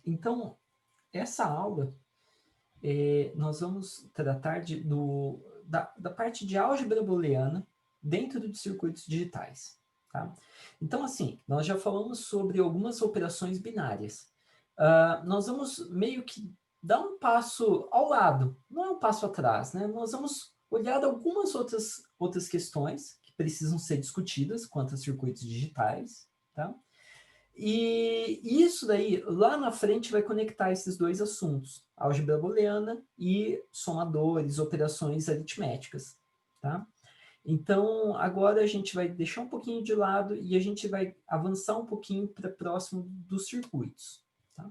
Então, essa aula, nós vamos tratar da parte de álgebra booleana dentro de circuitos digitais. Tá? Então, assim, nós já falamos sobre algumas operações binárias. Nós vamos meio que dar um passo ao lado, não é um passo atrás, né? Nós vamos olhar algumas outras questões que precisam ser discutidas quanto a circuitos digitais, tá? E isso daí, lá na frente, vai conectar esses dois assuntos, álgebra booleana e somadores, operações aritméticas, tá? Então, agora a gente vai deixar um pouquinho de lado e a gente vai avançar um pouquinho para próximo dos circuitos, tá?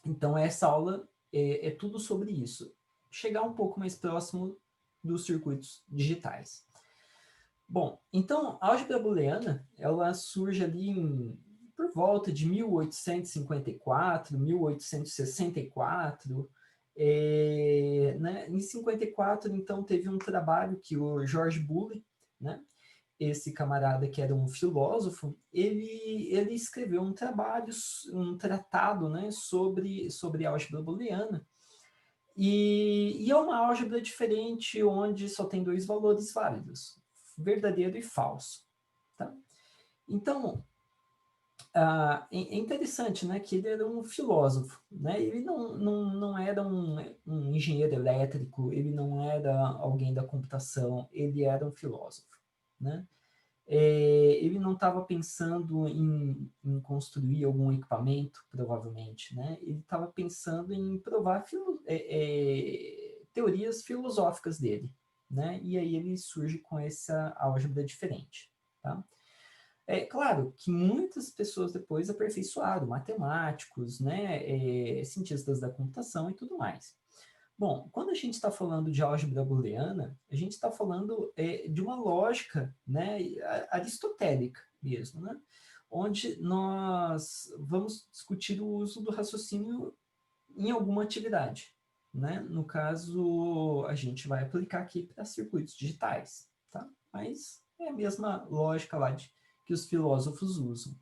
Então, essa aula é tudo sobre isso. Chegar um pouco mais próximo dos circuitos digitais. Bom, então, a álgebra booleana, ela surge ali por volta de 1854, 1864, né? Em 54, então, teve um trabalho que o George Boole, né? Esse camarada que era um filósofo, ele escreveu um trabalho, um tratado, né? sobre álgebra booleana, e é uma álgebra diferente, onde só tem dois valores válidos, verdadeiro e falso. Tá? Então, é interessante, né, que ele era um filósofo, né? Ele não era um engenheiro elétrico, ele não era alguém da computação, ele era um filósofo, né? Ele não estava pensando em construir algum equipamento, provavelmente, né? Ele estava pensando em provar teorias filosóficas dele, né? E aí ele surge com essa álgebra diferente, tá? É claro que muitas pessoas depois aperfeiçoaram, matemáticos, né, cientistas da computação e tudo mais. Bom, quando a gente está falando de álgebra booleana, a gente está falando de uma lógica, né, aristotélica mesmo, né, onde nós vamos discutir o uso do raciocínio em alguma atividade. Né? No caso, a gente vai aplicar aqui para circuitos digitais, tá? Mas é a mesma lógica lá que os filósofos usam.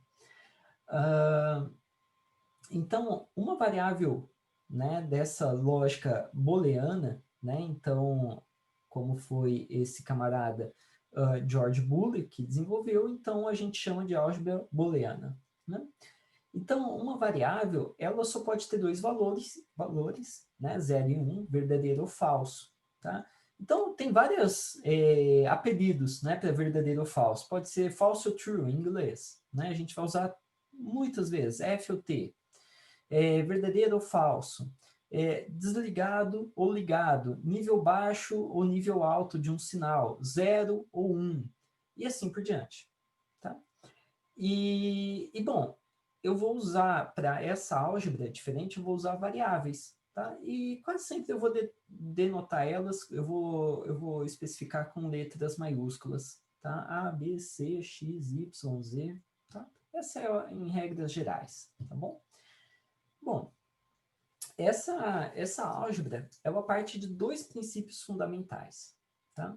Então, uma variável, né, dessa lógica booleana, né, então, como foi esse camarada George Boole que desenvolveu, então a gente chama de álgebra booleana. Né? Então, uma variável, ela só pode ter dois valores, né, 0 e 1, verdadeiro ou falso. Tá? Então, tem vários apelidos, né, para verdadeiro ou falso. Pode ser false ou true, em inglês. Né? A gente vai usar muitas vezes, F ou T. Verdadeiro ou falso. Desligado ou ligado. Nível baixo ou nível alto de um sinal. 0 ou 1. E assim por diante. Tá? Bom, eu vou usar, para essa álgebra diferente, eu vou usar variáveis, tá? E quase sempre eu vou denotar elas, eu vou especificar com letras maiúsculas, tá? A, B, C, X, Y, Z, tá? Essa é em regras gerais, tá bom? Bom, essa álgebra, ela parte de dois princípios fundamentais, tá?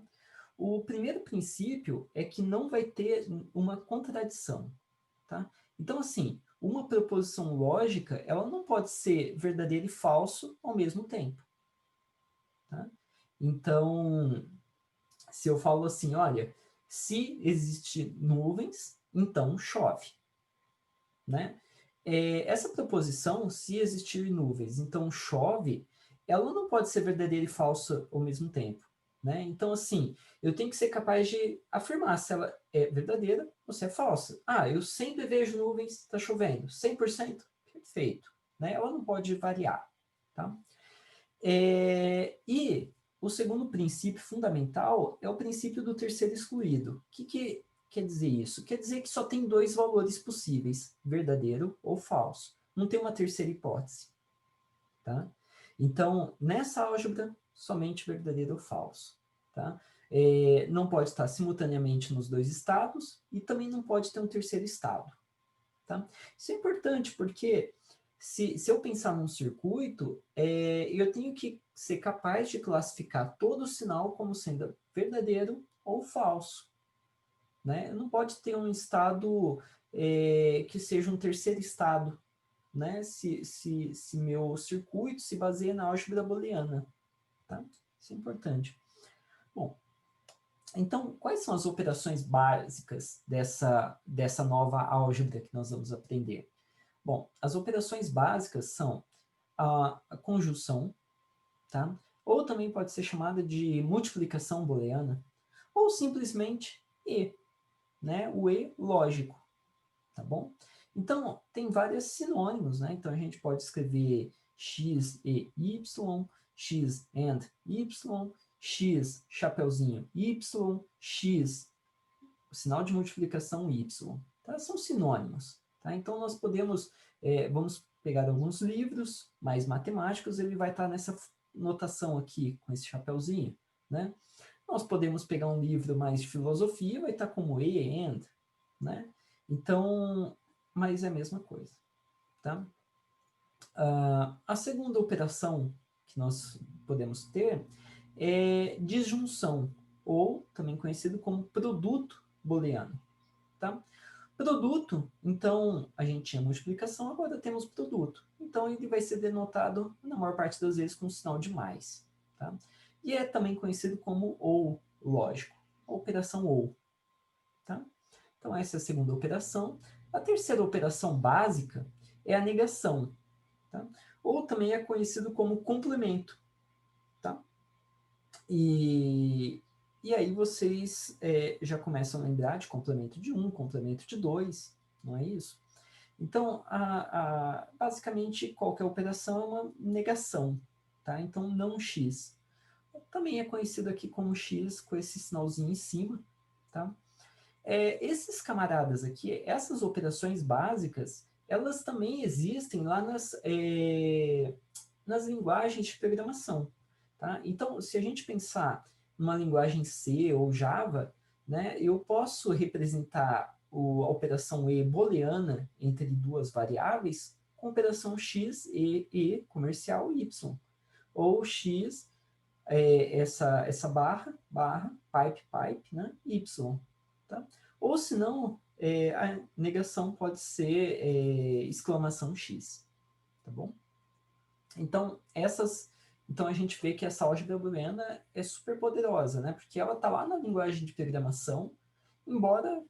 O primeiro princípio é que não vai ter uma contradição, tá? Então, assim, uma proposição lógica, ela não pode ser verdadeiro e falso ao mesmo tempo. Tá? Então, se eu falo assim, olha, se existem nuvens, então chove. Né? Essa proposição, se existir nuvens, então chove, ela não pode ser verdadeira e falsa ao mesmo tempo. Né? Então, assim, eu tenho que ser capaz de afirmar se ela é verdadeira ou se é falsa. Ah, eu sempre vejo nuvens, está chovendo. 100%? Perfeito. Né? Ela não pode variar. Tá? E o segundo princípio fundamental é o princípio do terceiro excluído. O que quer dizer isso? Quer dizer que só tem dois valores possíveis, verdadeiro ou falso. Não tem uma terceira hipótese. Tá? Então, nessa álgebra, somente verdadeiro ou falso. Tá? Não pode estar simultaneamente nos dois estados e também não pode ter um terceiro estado. Tá? Isso é importante porque se eu pensar num circuito, eu tenho que ser capaz de classificar todo o sinal como sendo verdadeiro ou falso. Né? Não pode ter um estado que seja um terceiro estado, né, se meu circuito se baseia na álgebra booleana, tá? Isso é importante. Bom, então, quais são as operações básicas dessa nova álgebra que nós vamos aprender? Bom, as operações básicas são a conjunção, tá? Ou também pode ser chamada de multiplicação booleana, ou simplesmente E, né? O E lógico, tá bom? Então, tem vários sinônimos, né? Então, a gente pode escrever x e y, x and y, x chapeuzinho y, x, o sinal de multiplicação y. Tá? São sinônimos. Tá? Então, nós podemos, vamos pegar alguns livros mais matemáticos, ele vai estar nessa notação aqui, com esse chapeuzinho, né? Nós podemos pegar um livro mais de filosofia, vai estar como e, and, né? Então, mas é a mesma coisa, tá? A segunda operação que nós podemos ter é disjunção, ou também conhecido como produto booleano, tá? Produto, então, a gente tinha multiplicação, agora temos produto. Então, ele vai ser denotado, na maior parte das vezes, com o sinal de mais, tá? E é também conhecido como ou lógico, operação ou, tá? Então, essa é a segunda operação. A terceira operação básica é a negação, tá? Ou também é conhecido como complemento, tá? E aí vocês já começam a lembrar de complemento de 1, complemento de 2, não é isso? Então, basicamente, qualquer operação é uma negação, tá? Então, não x. Também é conhecido aqui como x com esse sinalzinho em cima, tá? Esses camaradas aqui, essas operações básicas, elas também existem lá nas linguagens de programação, tá? Então, se a gente pensar numa linguagem C ou Java, né, eu posso representar a operação E booleana entre duas variáveis com a operação X e comercial Y, ou X, essa barra, pipe, né, Y, tá? Ou se não, a negação pode ser exclamação X, tá bom? Então, então a gente vê que essa álgebra booleana é super poderosa, né? Porque ela está lá na linguagem de programação, embora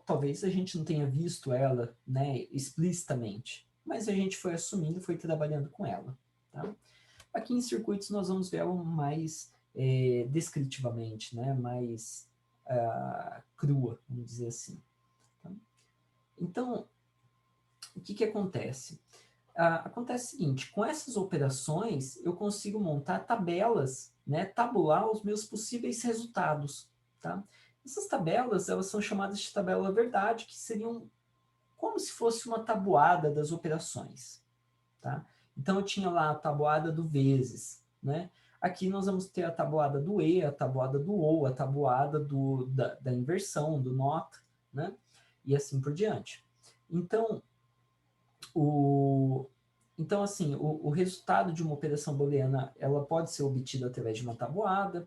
talvez a gente não tenha visto ela, né, explicitamente, mas a gente foi assumindo, foi trabalhando com ela, tá? Aqui em circuitos nós vamos ver ela mais descritivamente, né? Mais crua, vamos dizer assim. Tá? Então, o que acontece? Acontece o seguinte, com essas operações eu consigo montar tabelas, né, tabular os meus possíveis resultados, tá? Essas tabelas, elas são chamadas de tabela verdade, que seriam como se fosse uma tabuada das operações, tá? Então eu tinha lá a tabuada do vezes, né? Aqui nós vamos ter a tabuada do e, a tabuada do ou, a tabuada da inversão, do not, né? E assim por diante. Então, assim, o resultado de uma operação booleana, ela pode ser obtido através de uma tabuada,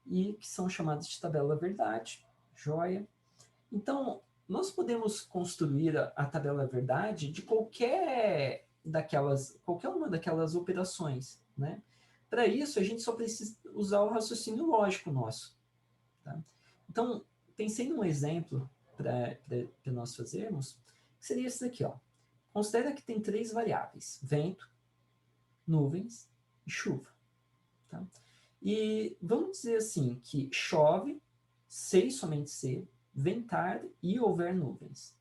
e que são chamadas de tabela verdade, joia. Então, nós podemos construir a tabela verdade de qualquer uma daquelas operações, né? Para isso, a gente só precisa usar o raciocínio lógico nosso, tá? Então, pensei num exemplo para nós fazermos, que seria esse daqui, ó. Considera que tem 3 variáveis: vento, nuvens e chuva. Tá? E vamos dizer assim, que chove, se e somente se, ventar e houver nuvens.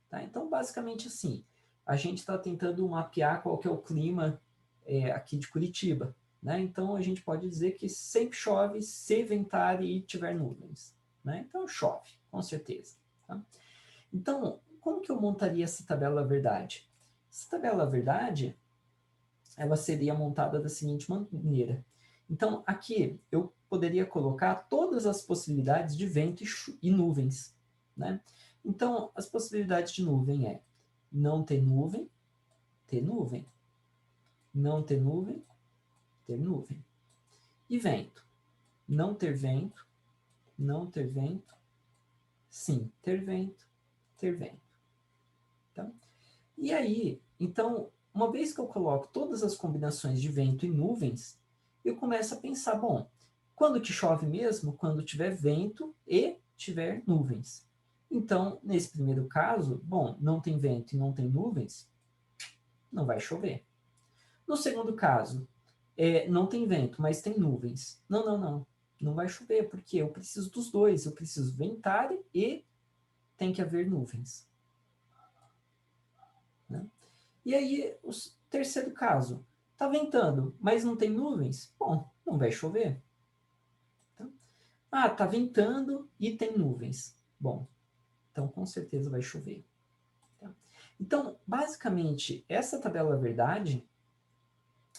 Tá? Então, basicamente assim, a gente está tentando mapear qual que é o clima aqui de Curitiba. Né? Então, a gente pode dizer que sempre chove se ventar e tiver nuvens. Né? Então, chove, com certeza. Tá? Então, como que eu montaria essa tabela verdade? Essa tabela verdade, ela seria montada da seguinte maneira. Então, aqui eu poderia colocar todas as possibilidades de vento e nuvens. Né? Então, as possibilidades de nuvem é não ter nuvem, ter nuvem. Não ter nuvem, ter nuvem. E vento. Não ter vento, não ter vento, sim, ter vento, ter vento. Tá? E aí, então, uma vez que eu coloco todas as combinações de vento e nuvens, eu começo a pensar, bom, quando que chove mesmo? Quando tiver vento e tiver nuvens. Então, nesse primeiro caso, bom, não tem vento e não tem nuvens, não vai chover. No segundo caso, não tem vento, mas tem nuvens. Não vai chover, porque eu preciso dos dois. Eu preciso ventar e tem que haver nuvens. Né? E aí, o terceiro caso, está ventando, mas não tem nuvens? Bom, não vai chover. Está ventando e tem nuvens. Bom, então com certeza vai chover. Tá? Então, basicamente, essa tabela verdade,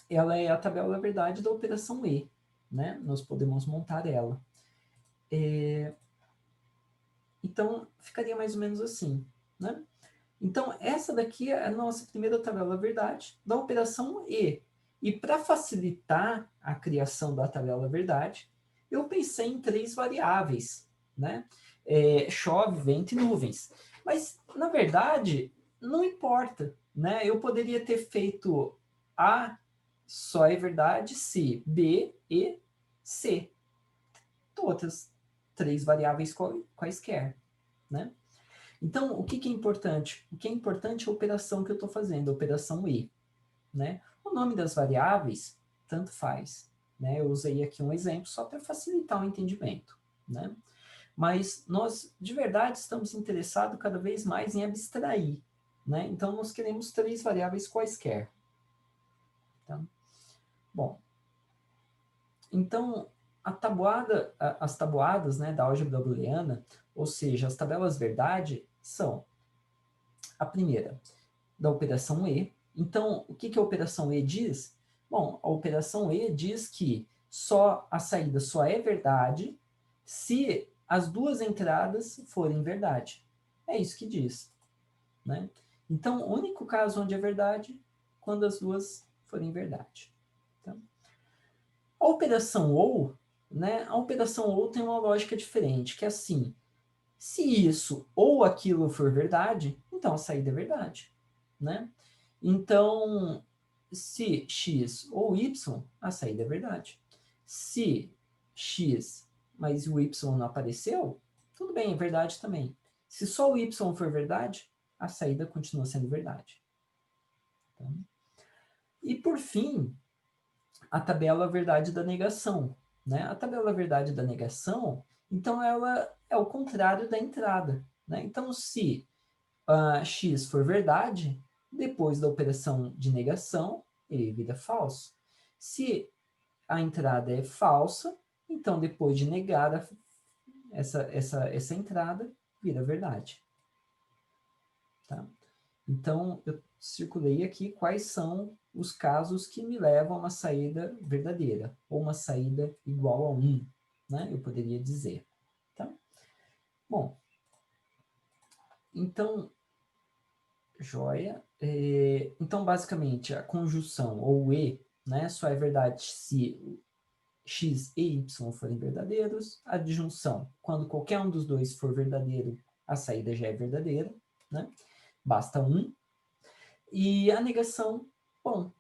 ela é a tabela verdade da operação E. Né? Nós podemos montar ela. Então, ficaria mais ou menos assim. Né? Então, essa daqui é a nossa primeira tabela verdade da operação E. E para facilitar a criação da tabela verdade, eu pensei em 3 variáveis, né? Chove, vento e nuvens. Mas, na verdade, não importa, né? Eu poderia ter feito A só é verdade se B e C. Outras 3 variáveis quaisquer, né? Então, o que é importante? O que é importante é a operação que eu estou fazendo, a operação E. Né? O nome das variáveis, tanto faz. Né? Eu usei aqui um exemplo só para facilitar o entendimento. Né? Mas nós, de verdade, estamos interessados cada vez mais em abstrair. Né? Então, nós queremos 3 variáveis quaisquer. Tá? Bom, então, as tabuadas, né, da álgebra booleana, ou seja, as tabelas verdade, são a primeira, da operação E. Então, o que a operação E diz? Bom, a operação E diz que a saída só é verdade se as duas entradas forem verdade. É isso que diz. Né? Então, o único caso onde é verdade, quando as duas forem verdade. Tá? A operação OU, né? A operação OU tem uma lógica diferente, que é assim, se isso ou aquilo for verdade, então a saída é verdade. Né? Então, se x ou y, a saída é verdade. Se x, mas o y não apareceu, tudo bem, é verdade também. Se só o y for verdade, a saída continua sendo verdade. Tá? E por fim, a tabela verdade da negação. Né? A tabela verdade da negação, então ela é o contrário da entrada. Né? Então, se x for verdade, depois da operação de negação, ele vira falso. Se a entrada é falsa, então depois de negar essa entrada, vira verdade. Tá? Então, eu circulei aqui quais são os casos que me levam a uma saída verdadeira, ou uma saída igual a 1, né? Eu poderia dizer. Tá? Bom, então, joia. Então, basicamente, a conjunção, ou E, né, só é verdade se x e y forem verdadeiros. A adjunção, quando qualquer um dos dois for verdadeiro, a saída já é verdadeira. Né? Basta um. E a negação, bom,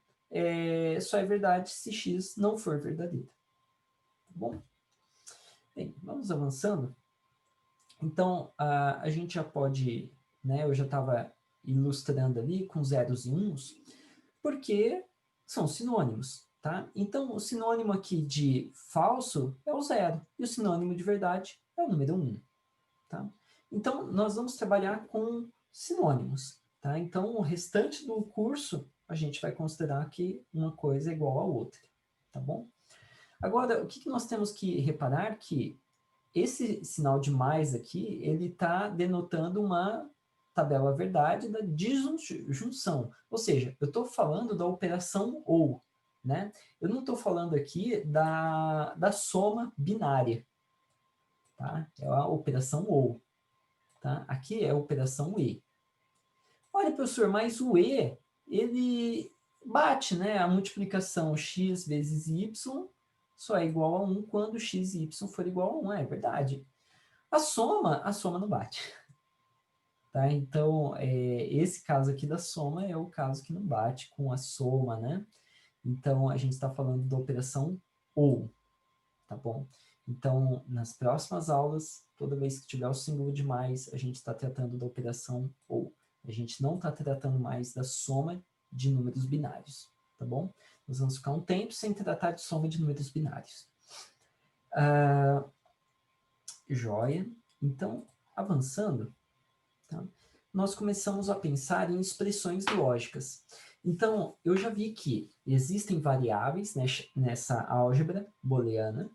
só é verdade se x não for verdadeiro. Tá bom? Bem, vamos avançando. Então, a gente já pode, né, eu já estava ilustrando ali com zeros e uns, porque são sinônimos, tá? Então, o sinônimo aqui de falso é o zero, e o sinônimo de verdade é o número 1, tá? Então, nós vamos trabalhar com sinônimos, tá? Então, o restante do curso, a gente vai considerar que uma coisa é igual à outra, tá bom? Agora, o que nós temos que reparar que esse sinal de mais aqui, ele está denotando uma tabela verdade da disjunção. Ou seja, eu estou falando da operação ou, né? Eu não estou falando aqui da soma binária, tá? É a operação ou, tá? Aqui é a operação e. Olha, professor, mas o e, ele bate, né? A multiplicação x vezes y só é igual a 1 quando x e y for igual a 1. É verdade. A soma não bate. Tá? Então, esse caso aqui da soma é o caso que não bate com a soma, né? Então, a gente está falando da operação ou, tá bom? Então, nas próximas aulas, toda vez que tiver o símbolo de mais, a gente está tratando da operação ou. A gente não está tratando mais da soma de números binários, tá bom? Nós vamos ficar um tempo sem tratar de soma de números binários. Joia. Então, avançando, tá? Nós começamos a pensar em expressões lógicas. Então, eu já vi que existem variáveis nessa álgebra booleana,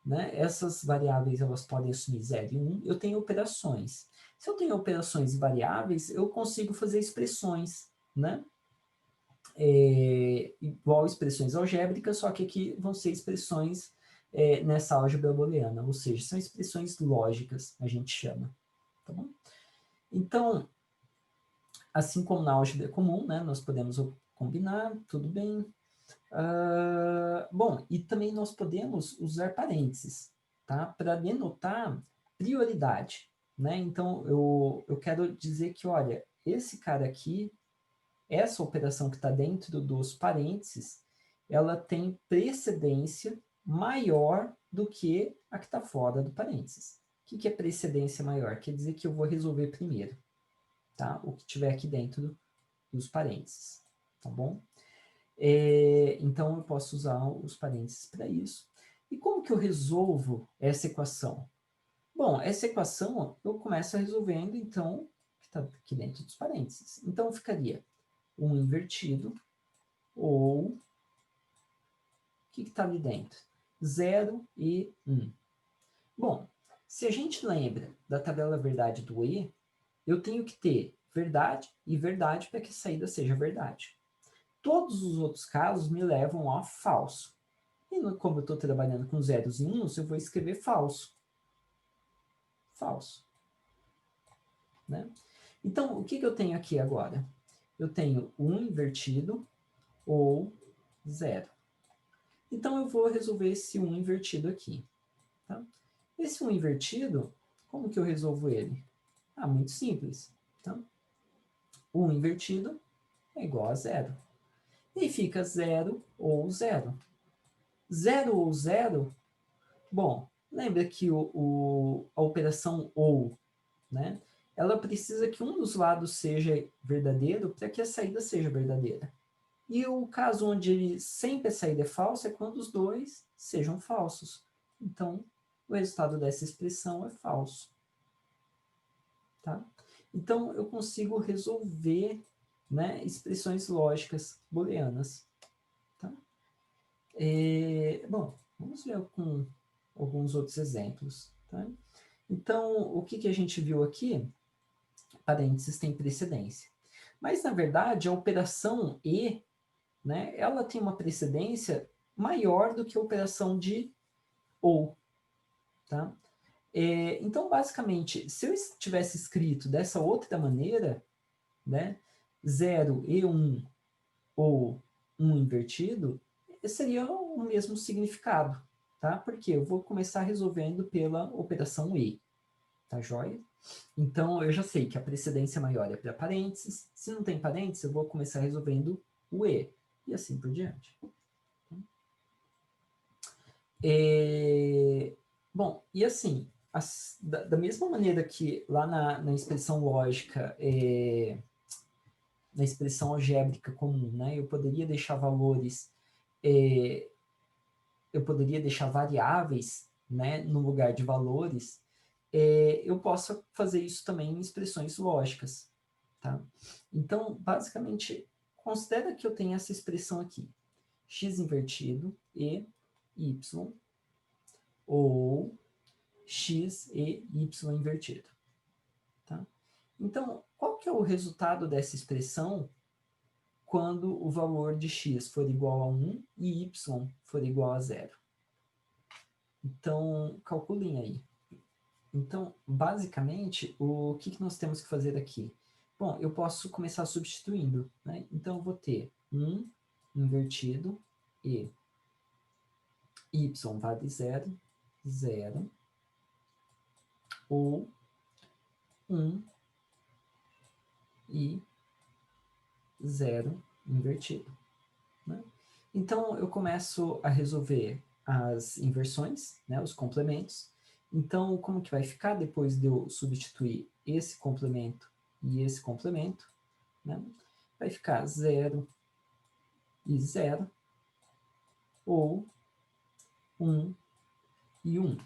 né? Essas variáveis elas podem assumir 0 e 1. Eu tenho operações. Se eu tenho operações e variáveis, eu consigo fazer expressões, né? Igual expressões algébricas, só que aqui vão ser expressões nessa álgebra booleana, ou seja, são expressões lógicas, a gente chama. Tá bom? Então, assim como na álgebra comum, né, nós podemos combinar, tudo bem. Bom, e também nós podemos usar parênteses, tá? Para denotar prioridade, né? Então, eu quero dizer que, olha, esse cara aqui, essa operação que está dentro dos parênteses, ela tem precedência maior do que a que está fora do parênteses. O que é precedência maior? Quer dizer que eu vou resolver primeiro, tá? O que tiver aqui dentro dos parênteses, tá bom? Então, eu posso usar os parênteses para isso. E como que eu resolvo essa equação? Bom, essa equação eu começo resolvendo, então, que está aqui dentro dos parênteses. Então, ficaria 1 invertido, ou o que está ali dentro? 0 e 1. Bom, se a gente lembra da tabela verdade do E, eu tenho que ter verdade e verdade para que a saída seja verdade. Todos os outros casos me levam a falso. E como eu estou trabalhando com zeros e uns, eu vou escrever falso. Falso. Né? Então, o que eu tenho aqui agora? Eu tenho 1 invertido ou 0. Então, eu vou resolver esse 1 invertido aqui. Tá? Esse 1 invertido, como que eu resolvo ele? Muito simples. Tá? 1 invertido é igual a 0. E fica 0 ou 0. 0 ou 0, bom, lembra que a operação ou, né, ela precisa que um dos lados seja verdadeiro para que a saída seja verdadeira. E o caso onde sempre a saída é falsa é quando os dois sejam falsos. Então, o resultado dessa expressão é falso. Tá? Então, eu consigo resolver, né, expressões lógicas booleanas. Tá? Bom, vamos ver com alguns outros exemplos. Tá? Então, o que a gente viu aqui? Parênteses tem precedência. Mas, na verdade, a operação e, né, ela tem uma precedência maior do que a operação de ou. Tá? Então, basicamente, se eu tivesse escrito dessa outra maneira, né, 0 e 1 ou 1 invertido, seria o mesmo significado, tá? Porque eu vou começar resolvendo pela operação e, tá joia? Então, eu já sei que a precedência maior é para parênteses. Se não tem parênteses, eu vou começar resolvendo o e, e assim por diante. Bom, e assim, da mesma maneira que lá na expressão lógica, na expressão algébrica comum, né, eu poderia deixar valores, eu poderia deixar variáveis, né, no lugar de valores, eu posso fazer isso também em expressões lógicas. Tá? Então, basicamente, considera que eu tenho essa expressão aqui, x invertido e y, ou x e y invertido. Tá? Então, qual que é o resultado dessa expressão quando o valor de x for igual a 1 e y for igual a 0? Então, calculem aí. Então, basicamente, o que nós temos que fazer aqui? Bom, eu posso começar substituindo, né? Então, eu vou ter 1 invertido e y vale 0, 0, ou 1 e 0 invertido. Né? Então, eu começo a resolver as inversões, né, os complementos. Então, como que vai ficar depois de eu substituir esse complemento e esse complemento? Né? Vai ficar 0 e 0, ou 1 e 1.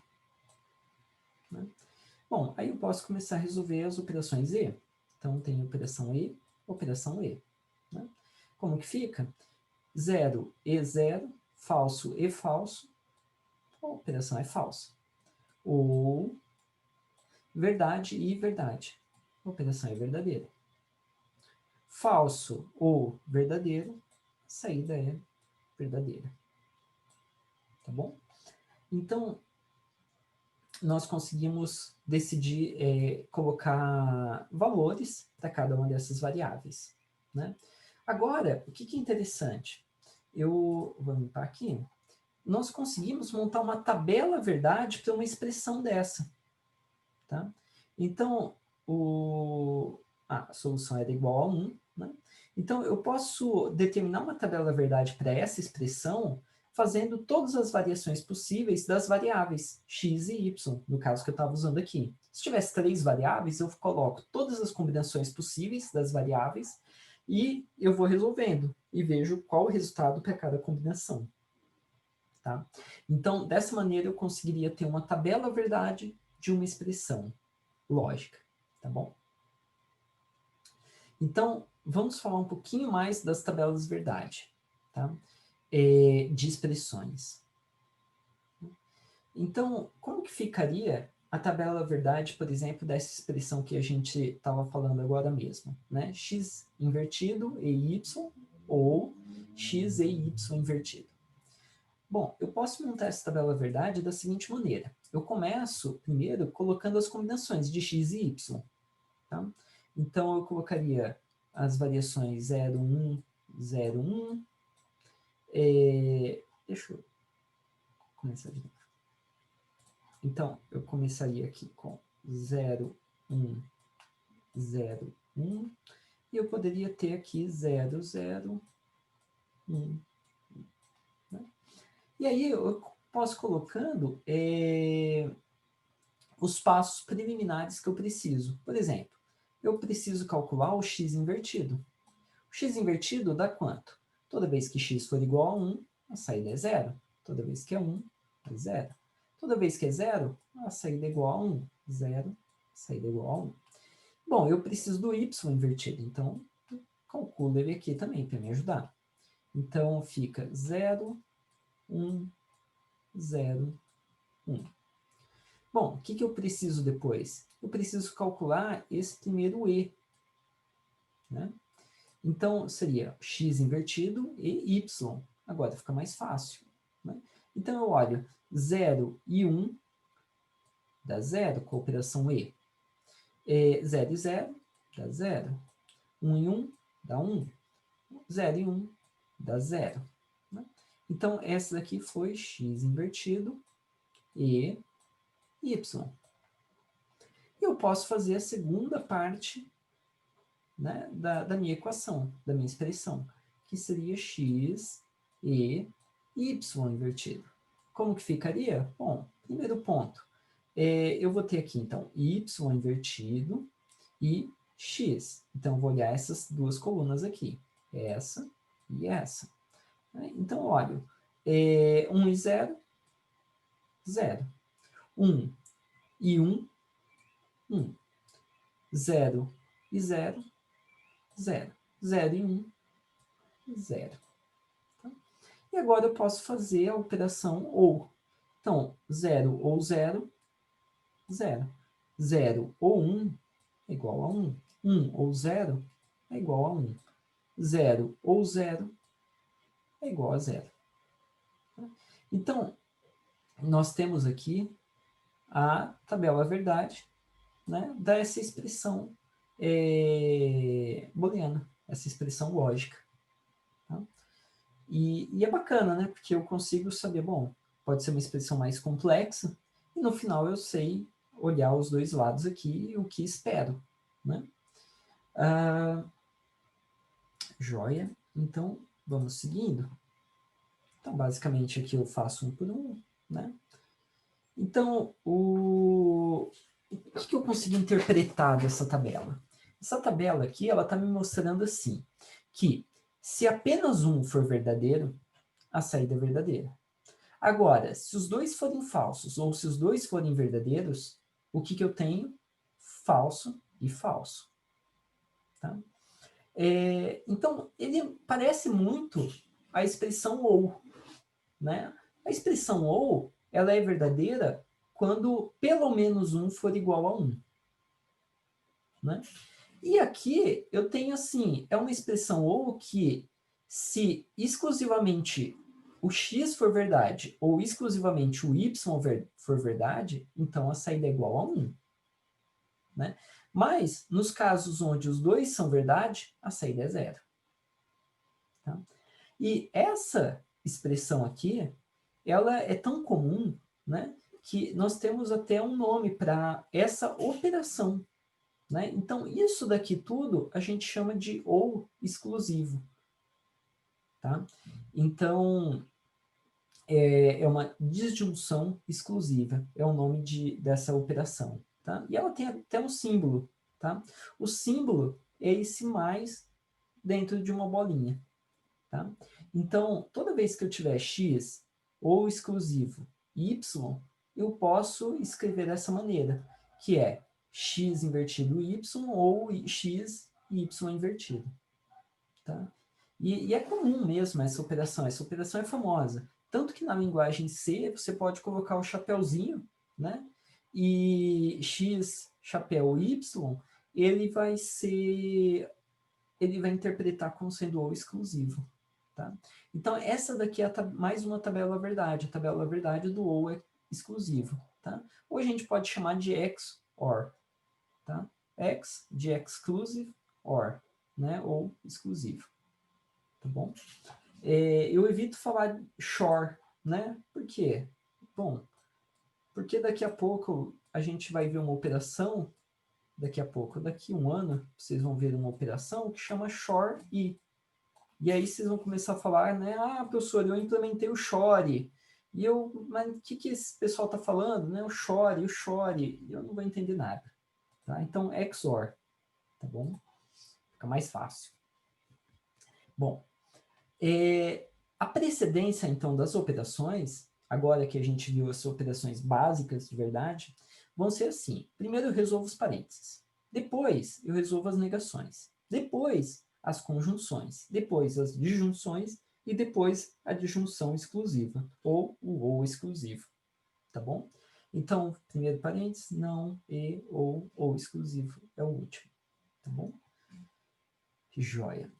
Né? Bom, aí eu posso começar a resolver as operações E. Então, tem operação E, operação E. Né? Como que fica? 0 e 0, falso e falso, a operação é falsa. Ou verdade e verdade, a operação é verdadeira. Falso ou verdadeiro, a saída é verdadeira. Tá bom? Então, nós conseguimos decidir, colocar valores para cada uma dessas variáveis. Né? Agora, o que é interessante? Eu vou limpar aqui. Nós conseguimos montar uma tabela verdade para uma expressão dessa. Tá? Então, a solução era igual a 1. Né? Então, eu posso determinar uma tabela verdade para essa expressão fazendo todas as variações possíveis das variáveis x e y, no caso que eu estava usando aqui. Se tivesse 3 variáveis, eu coloco todas as combinações possíveis das variáveis e eu vou resolvendo e vejo qual o resultado para cada combinação. Tá? Então, dessa maneira, eu conseguiria ter uma tabela verdade de uma expressão lógica, tá bom? Então, vamos falar um pouquinho mais das tabelas verdade, tá? De expressões. Então, como que ficaria a tabela verdade, por exemplo, dessa expressão que a gente estava falando agora mesmo, né? X invertido e y, ou x e y invertido. Bom, eu posso montar essa tabela verdade da seguinte maneira. Eu começo, primeiro, colocando as combinações de x e y. Tá? Então, eu colocaria as variações 0, 1, 0, 1. Deixa eu começar de novo. Então, eu começaria aqui com 0, 1, 0, 1. E eu poderia ter aqui 0, 0, 1. Né? E aí, eu posso colocando os passos preliminares que eu preciso. Por exemplo, eu preciso calcular o x invertido. O x invertido dá quanto? Toda vez que x for igual a 1, a saída é 0. Toda vez que é 1, é 0. Toda vez que é 0, a saída é igual a 1. 0, a saída é igual a 1. Bom, eu preciso do y invertido, então calculo ele aqui também para me ajudar. Então fica 0, 1, 0, 1. Bom, o que eu preciso depois? Eu preciso calcular esse primeiro e. Né? Então, seria x invertido e y. Agora fica mais fácil. Né? Então, eu olho 0 e 1, dá 0 com a operação e. 0 e 0, dá 0. 1 e 1, dá 1. 0 e 1, dá 0. Né? Então, essa daqui foi x invertido e y. E eu posso fazer a segunda parte, né, da minha equação, da minha expressão, que seria x e y invertido. Como que ficaria? Bom, primeiro ponto, eu vou ter aqui, então, y invertido e x. Então, eu vou olhar essas duas colunas aqui, essa e essa. Então, olha, 1 e 0, 0. 1 e 1, 1. 0 e 0, 0. 0 e 1, 0. Tá? E agora eu posso fazer a operação ou. Então, 0 ou 0, 0. 0 ou 1 é igual a 1. 1 ou 0 é igual a 1. 0 ou 0 é igual a 0. Então, nós temos aqui a tabela verdade, né, dessa expressão booleana, essa expressão lógica. Tá? E é bacana, né, porque eu consigo saber, bom, pode ser uma expressão mais complexa, e no final eu sei olhar os dois lados aqui e o que espero. Né? Joia. Então, vamos seguindo. Então, basicamente, aqui eu faço um por um, né? Então, o que eu consegui interpretar dessa tabela? Essa tabela aqui, ela está me mostrando assim, que se apenas um for verdadeiro, a saída é verdadeira. Agora, se os dois forem falsos, ou se os dois forem verdadeiros, o que eu tenho? Falso e falso. Tá? Então, ele parece muito a expressão ou, né? A expressão ou, ela é verdadeira quando pelo menos um for igual a 1. Né? E aqui eu tenho assim, é uma expressão ou que se exclusivamente o x for verdade ou exclusivamente o y for verdade, então a saída é igual a 1. Né? Mas, nos casos onde os dois são verdade, a saída é 0. Tá? E essa expressão aqui, ela é tão comum, né, que nós temos até um nome para essa operação. Né? Então, isso daqui tudo a gente chama de ou exclusivo. Tá? Então, é uma disjunção exclusiva, é o nome dessa operação. Tá? E ela tem até um símbolo. Tá? O símbolo é esse mais dentro de uma bolinha. Tá? Então, toda vez que eu tiver x ou exclusivo y, eu posso escrever dessa maneira, que é x invertido y ou x e y invertido. Tá? E é comum mesmo essa operação é famosa. Tanto que na linguagem C você pode colocar o chapeuzinho, né? E x, chapéu y, ele vai interpretar como sendo ou exclusivo. Tá? Então, essa daqui é mais uma tabela verdade. A tabela verdade do ou é exclusivo. Tá? Ou a gente pode chamar de XOR. Tá? X de exclusive, OR, né? Ou exclusivo. Tá bom? Eu evito falar shore, né? Por quê? Bom, porque daqui a pouco a gente vai ver uma operação, daqui a um ano, vocês vão ver uma operação que chama shore e aí vocês vão começar a falar, né? Ah, professor, eu implementei o Shore. Mas o que esse pessoal está falando? Né? O Shore, eu não vou entender nada. Tá? Então, XOR, tá bom? Fica mais fácil. Bom, a precedência, então, das operações, agora que a gente viu as operações básicas de verdade, vão ser assim. Primeiro eu resolvo os parênteses. Depois eu resolvo as negações. Depois as conjunções. Depois as disjunções e depois a disjunção exclusiva, ou o ou exclusivo. Tá bom? Então, primeiro parênteses, não, e, ou exclusivo é o último. Tá bom? Que joia.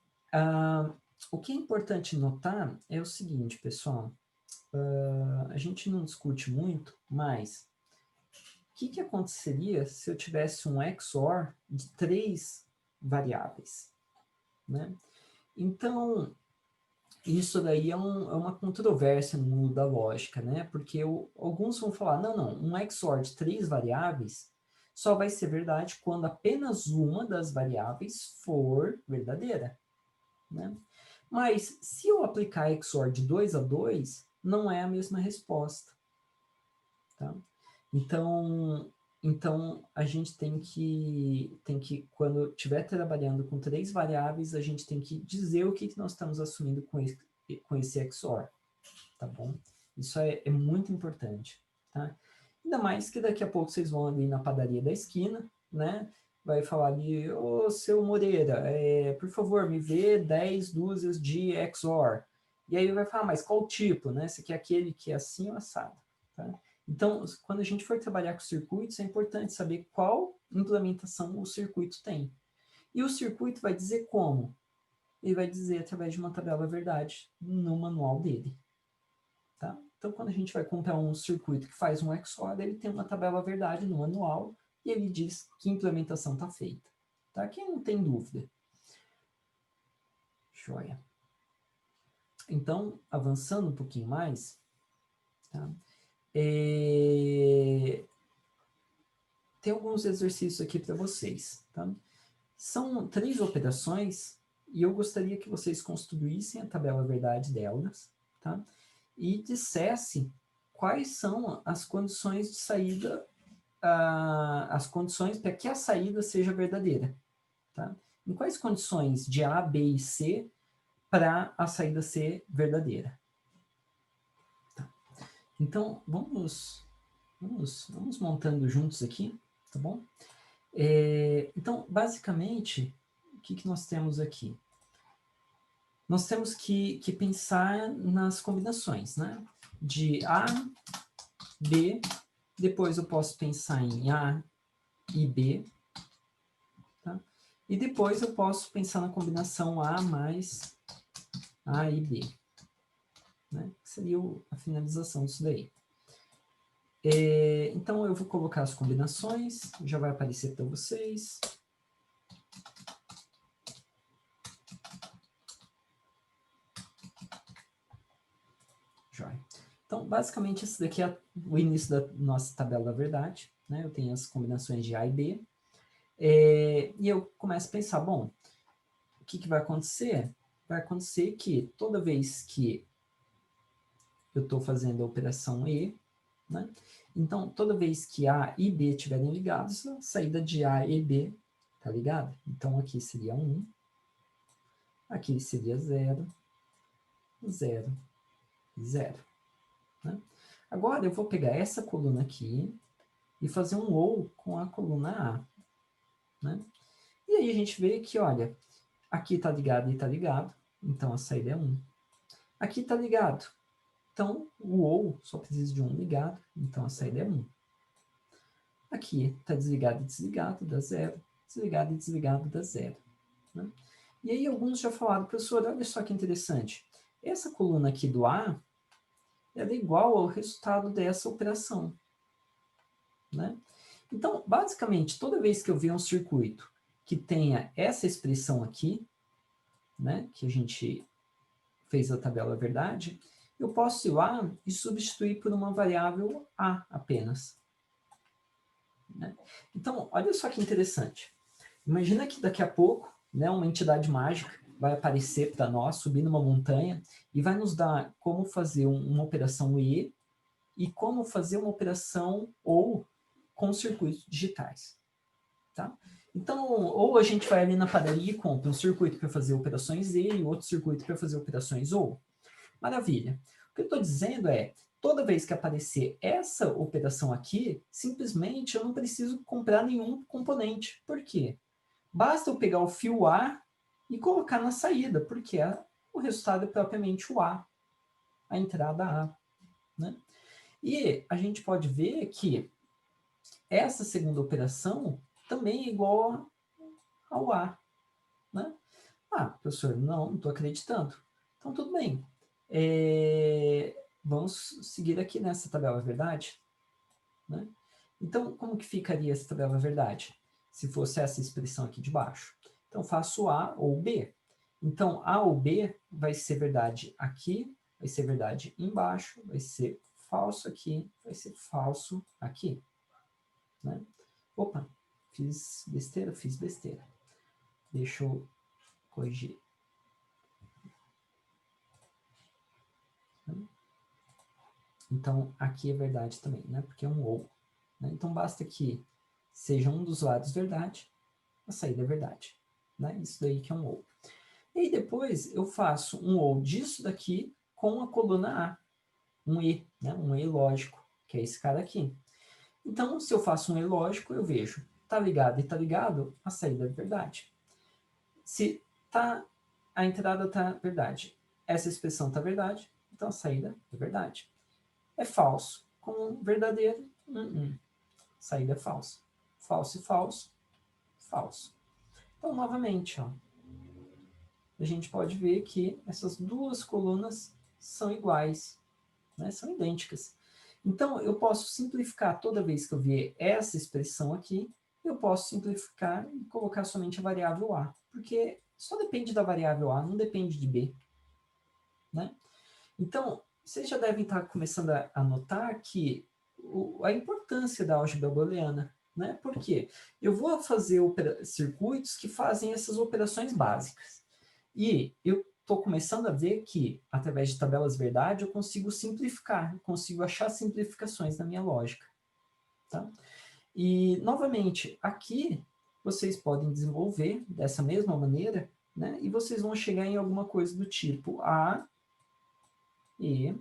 O que é importante notar é o seguinte, pessoal. A gente não discute muito, mas o que aconteceria se eu tivesse um XOR de 3 variáveis? Né? Então, isso daí é uma controvérsia no mundo da lógica, né? Porque alguns vão falar, não, um XOR de 3 variáveis só vai ser verdade quando apenas uma das variáveis for verdadeira. Né? Mas, se eu aplicar XOR de 2 a 2, não é a mesma resposta. Tá? Então, a gente tem que, quando estiver trabalhando com 3 variáveis, a gente tem que dizer o que nós estamos assumindo com esse XOR. Tá bom? Isso é muito importante. Tá? Ainda mais que daqui a pouco vocês vão ali na padaria da esquina, né? Vai falar ali, ô, seu Moreira, por favor, me vê 10 dúzias de XOR. E aí vai falar, mas qual tipo, né? Você quer aquele que é assim ou assado, tá? Então, quando a gente for trabalhar com circuitos, é importante saber qual implementação o circuito tem. E o circuito vai dizer como? Ele vai dizer através de uma tabela verdade no manual dele. Tá? Então, quando a gente vai comprar um circuito que faz um XOR, ele tem uma tabela verdade no manual e ele diz que implementação está feita. Tá? Aqui não tem dúvida. Joia. Então, avançando um pouquinho mais, tá? Tem alguns exercícios aqui para vocês. Tá? São 3 operações e eu gostaria que vocês construíssem a tabela verdade delas, tá? E dissessem quais são as condições de saída, as condições para que a saída seja verdadeira, tá? Em quais condições de A, B e C para a saída ser verdadeira? Tá. Então, vamos montando juntos aqui, tá bom? Então, basicamente, o que nós temos aqui? Nós temos que pensar nas combinações, né? De A, B, depois eu posso pensar em A e B, tá? E depois eu posso pensar na combinação A mais A e B, né? Que seria a finalização disso daí. Então, eu vou colocar as combinações, já vai aparecer para vocês. Joia. Então, basicamente, esse daqui é o início da nossa tabela da verdade, né? Eu tenho as combinações de A e B. E eu começo a pensar, bom, o que vai acontecer? Vai acontecer que toda vez que eu estou fazendo a operação E, né? Então, toda vez que A e B estiverem ligados, a saída de A e B está ligada. Então, aqui seria 1, aqui seria 0, 0, 0. Né? Agora, eu vou pegar essa coluna aqui e fazer um OU com a coluna A. Né? E aí a gente vê que, olha, aqui está ligado e está ligado, então a saída é 1. Aqui está ligado, então o OU só precisa de um ligado, então a saída é 1. Aqui está desligado e desligado, dá 0. Desligado e desligado, dá 0. Né? E aí alguns já falaram, professor, olha só que interessante. Essa coluna aqui do A, ela é igual ao resultado dessa operação. Né? Então, basicamente, toda vez que eu ver um circuito que tenha essa expressão aqui, né, que a gente fez a tabela verdade, eu posso ir lá e substituir por uma variável A apenas. Né? Então, olha só que interessante. Imagina que daqui a pouco, né, uma entidade mágica vai aparecer para nós, subir numa montanha, e vai nos dar como fazer uma operação E e como fazer uma operação OU com circuitos digitais. Tá? Então, ou a gente vai ali na padaria e compra um circuito para fazer operações E e outro circuito para fazer operações OU. Maravilha. O que eu estou dizendo é, toda vez que aparecer essa operação aqui, simplesmente eu não preciso comprar nenhum componente. Por quê? Basta eu pegar o fio A e colocar na saída, porque o resultado é propriamente o A, a entrada A. Né? E a gente pode ver que essa segunda operação também é igual ao A. Né? Ah, professor, não estou acreditando. Então, tudo bem. Vamos seguir aqui nessa tabela verdade. Né? Então, como que ficaria essa tabela verdade? Se fosse essa expressão aqui de baixo. Então, faço A ou B. Então, A ou B vai ser verdade aqui, vai ser verdade embaixo, vai ser falso aqui, vai ser falso aqui. Né? Opa, fiz besteira? Fiz besteira. Deixa eu corrigir. Então, aqui é verdade também, né? Porque é um ou. Né? Então, basta que seja um dos lados verdade, a saída é verdade. Né? Isso daí que é um ou. E aí depois eu faço um ou disso daqui com a coluna A. Um E, né? Um E lógico, que é esse cara aqui. Então, se eu faço um E lógico, eu vejo, tá ligado e tá ligado, a saída é verdade. Se a entrada tá verdade, essa expressão tá verdade, então a saída é verdade. É falso com verdadeiro, saída é falsa. Falso e falso, falso. Então, novamente, ó, a gente pode ver que essas duas colunas são iguais, né? São idênticas. Então, eu posso simplificar toda vez que eu ver essa expressão aqui, eu posso simplificar e colocar somente a variável A, porque só depende da variável A, não depende de B. Né? Então, vocês já devem estar começando a notar que a importância da álgebra booleana. né? Por quê? Eu vou fazer circuitos que fazem essas operações básicas. E eu estou começando a ver que, através de tabelas verdade, eu consigo simplificar, eu consigo achar simplificações na minha lógica. Tá? E, novamente, aqui vocês podem desenvolver dessa mesma maneira, né? E vocês vão chegar em alguma coisa do tipo A, E,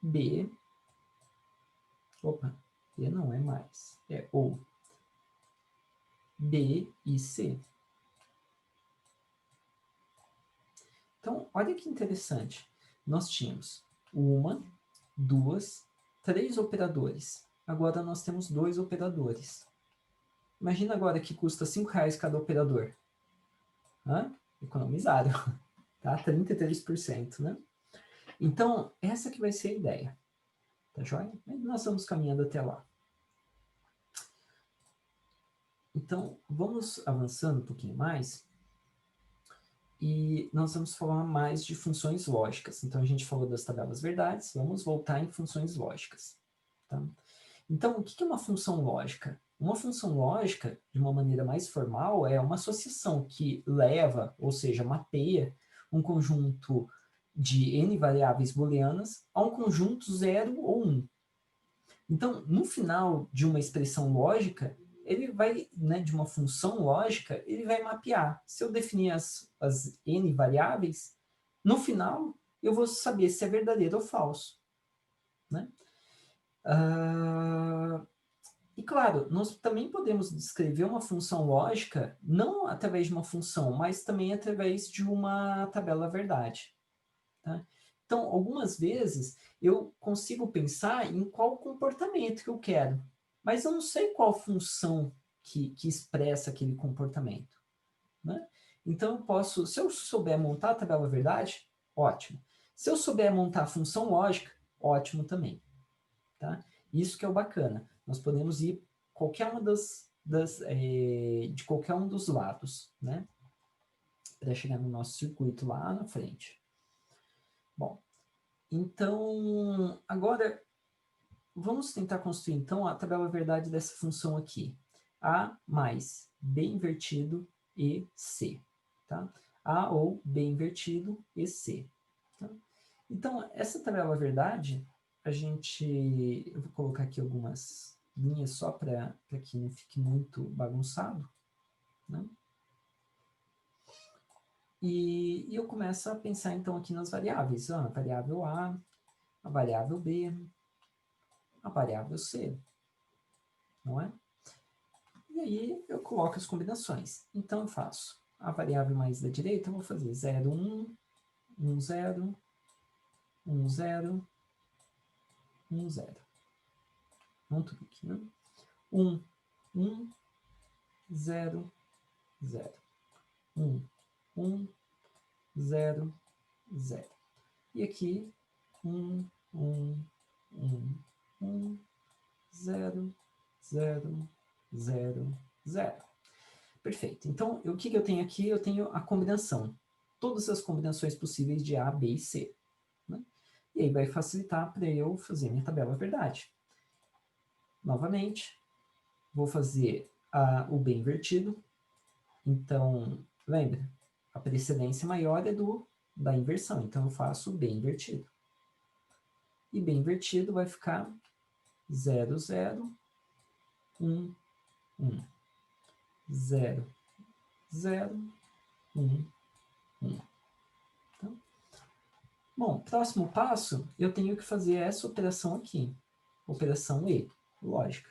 B, opa, E não é mais, é O, B e C. Então, olha que interessante. Nós tínhamos uma, duas, três operadores. Agora nós temos dois operadores. Imagina agora que custa R$5 cada operador. Economizaram, tá? 33%, né? Então, essa que vai ser a ideia. Tá joia? Nós estamos caminhando até lá. Então, vamos avançando um pouquinho mais. E nós vamos falar mais de funções lógicas. Então, a gente falou das tabelas verdades, vamos voltar em funções lógicas. Tá? Então, o que é uma função lógica? Uma função lógica, de uma maneira mais formal, é uma associação que leva, ou seja, mapeia, um conjunto de n variáveis booleanas a um conjunto 0 ou 1. Então, no final de uma expressão lógica, ele vai, né, de uma função lógica, ele vai mapear. Se eu definir as n variáveis, no final eu vou saber se é verdadeiro ou falso. Né? E claro, nós também podemos descrever uma função lógica, não através de uma função, mas também através de uma tabela verdade. Tá? Então, algumas vezes, eu consigo pensar em qual comportamento que eu quero, mas eu não sei qual função que expressa aquele comportamento. Né? Então, eu posso, se eu souber montar a tabela verdade, ótimo. Se eu souber montar a função lógica, ótimo também. Tá? Isso que é o bacana. Nós podemos ir qualquer uma de qualquer um dos lados, né? Para chegar no nosso circuito lá na frente. Bom, então, agora, vamos tentar construir, então, a tabela verdade dessa função aqui. A mais B invertido e C. Tá? A ou B invertido e C. Tá? Então, essa tabela verdade, eu vou colocar aqui algumas linhas só para que não fique muito bagunçado. Né? E eu começo a pensar, então, aqui nas variáveis. A variável A, a variável B, a variável C, não é? E aí eu coloco as combinações. Então eu faço a variável mais da direita, eu vou fazer 0, 1, 1, 0, 1, 0, 1, 0. Não tudo aqui, né? 1, 1, 0, 0. 1, 1, 0, 0. E aqui, 1, 1, 1, 1, 0, 0, 0, 0. Perfeito. Então, o que eu tenho aqui? Eu tenho a combinação. Todas as combinações possíveis de A, B e C. Né? E aí vai facilitar para eu fazer minha tabela verdade. Novamente, vou fazer o B invertido. Então, lembra? A precedência maior é da inversão. Então, eu faço o B invertido. E B invertido vai ficar 0, 0, 1, 1. 0, 0, 1, 1. Então, bom, próximo passo, eu tenho que fazer essa operação aqui. Operação E, lógica.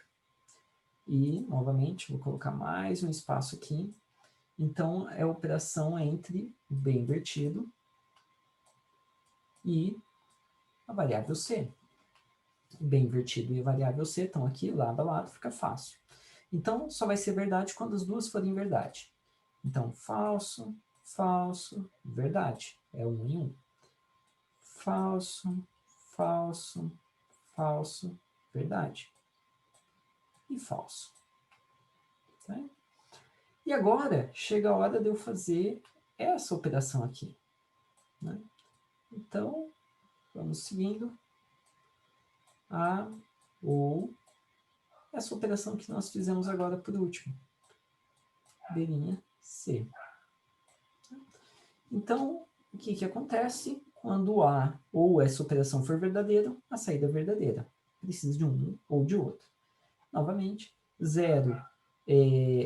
E, novamente, vou colocar mais um espaço aqui. Então, é a operação entre o B invertido e a variável C. O B invertido e a variável C estão aqui, lado a lado, fica fácil. Então, só vai ser verdade quando as duas forem verdade. Então, falso, falso, verdade. É 1 em 1. Falso, falso, falso, verdade. E falso. Tá? E agora, chega a hora de eu fazer essa operação aqui. Né? Então, vamos seguindo. A ou essa operação que nós fizemos agora por último. B', C. Então, o que acontece? Quando A ou essa operação for verdadeira, a saída é verdadeira. Precisa de um ou de outro. Novamente, 0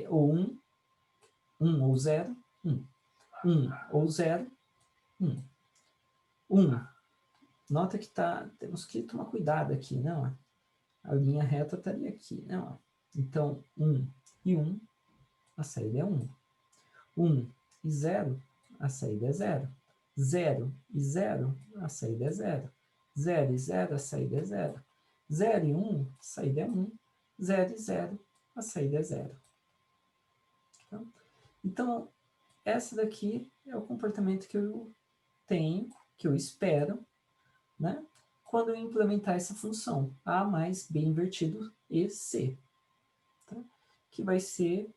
ou 1, 1 ou 0, 1. 1 ou 0, 1. 1. Nota que temos que tomar cuidado aqui, não? A linha reta estaria aqui, não? Então, 1 e 1, a saída é 1. 1 e 0, a saída é 0. 0 e 0, a saída é 0. 0 e 0, a saída é 0. 0 e 1, a saída é 1. 0 e 0, a saída é 0. Então, essa daqui é o comportamento que eu tenho, que eu espero, né? Quando eu implementar essa função, A mais B invertido e C. Tá? Que vai ser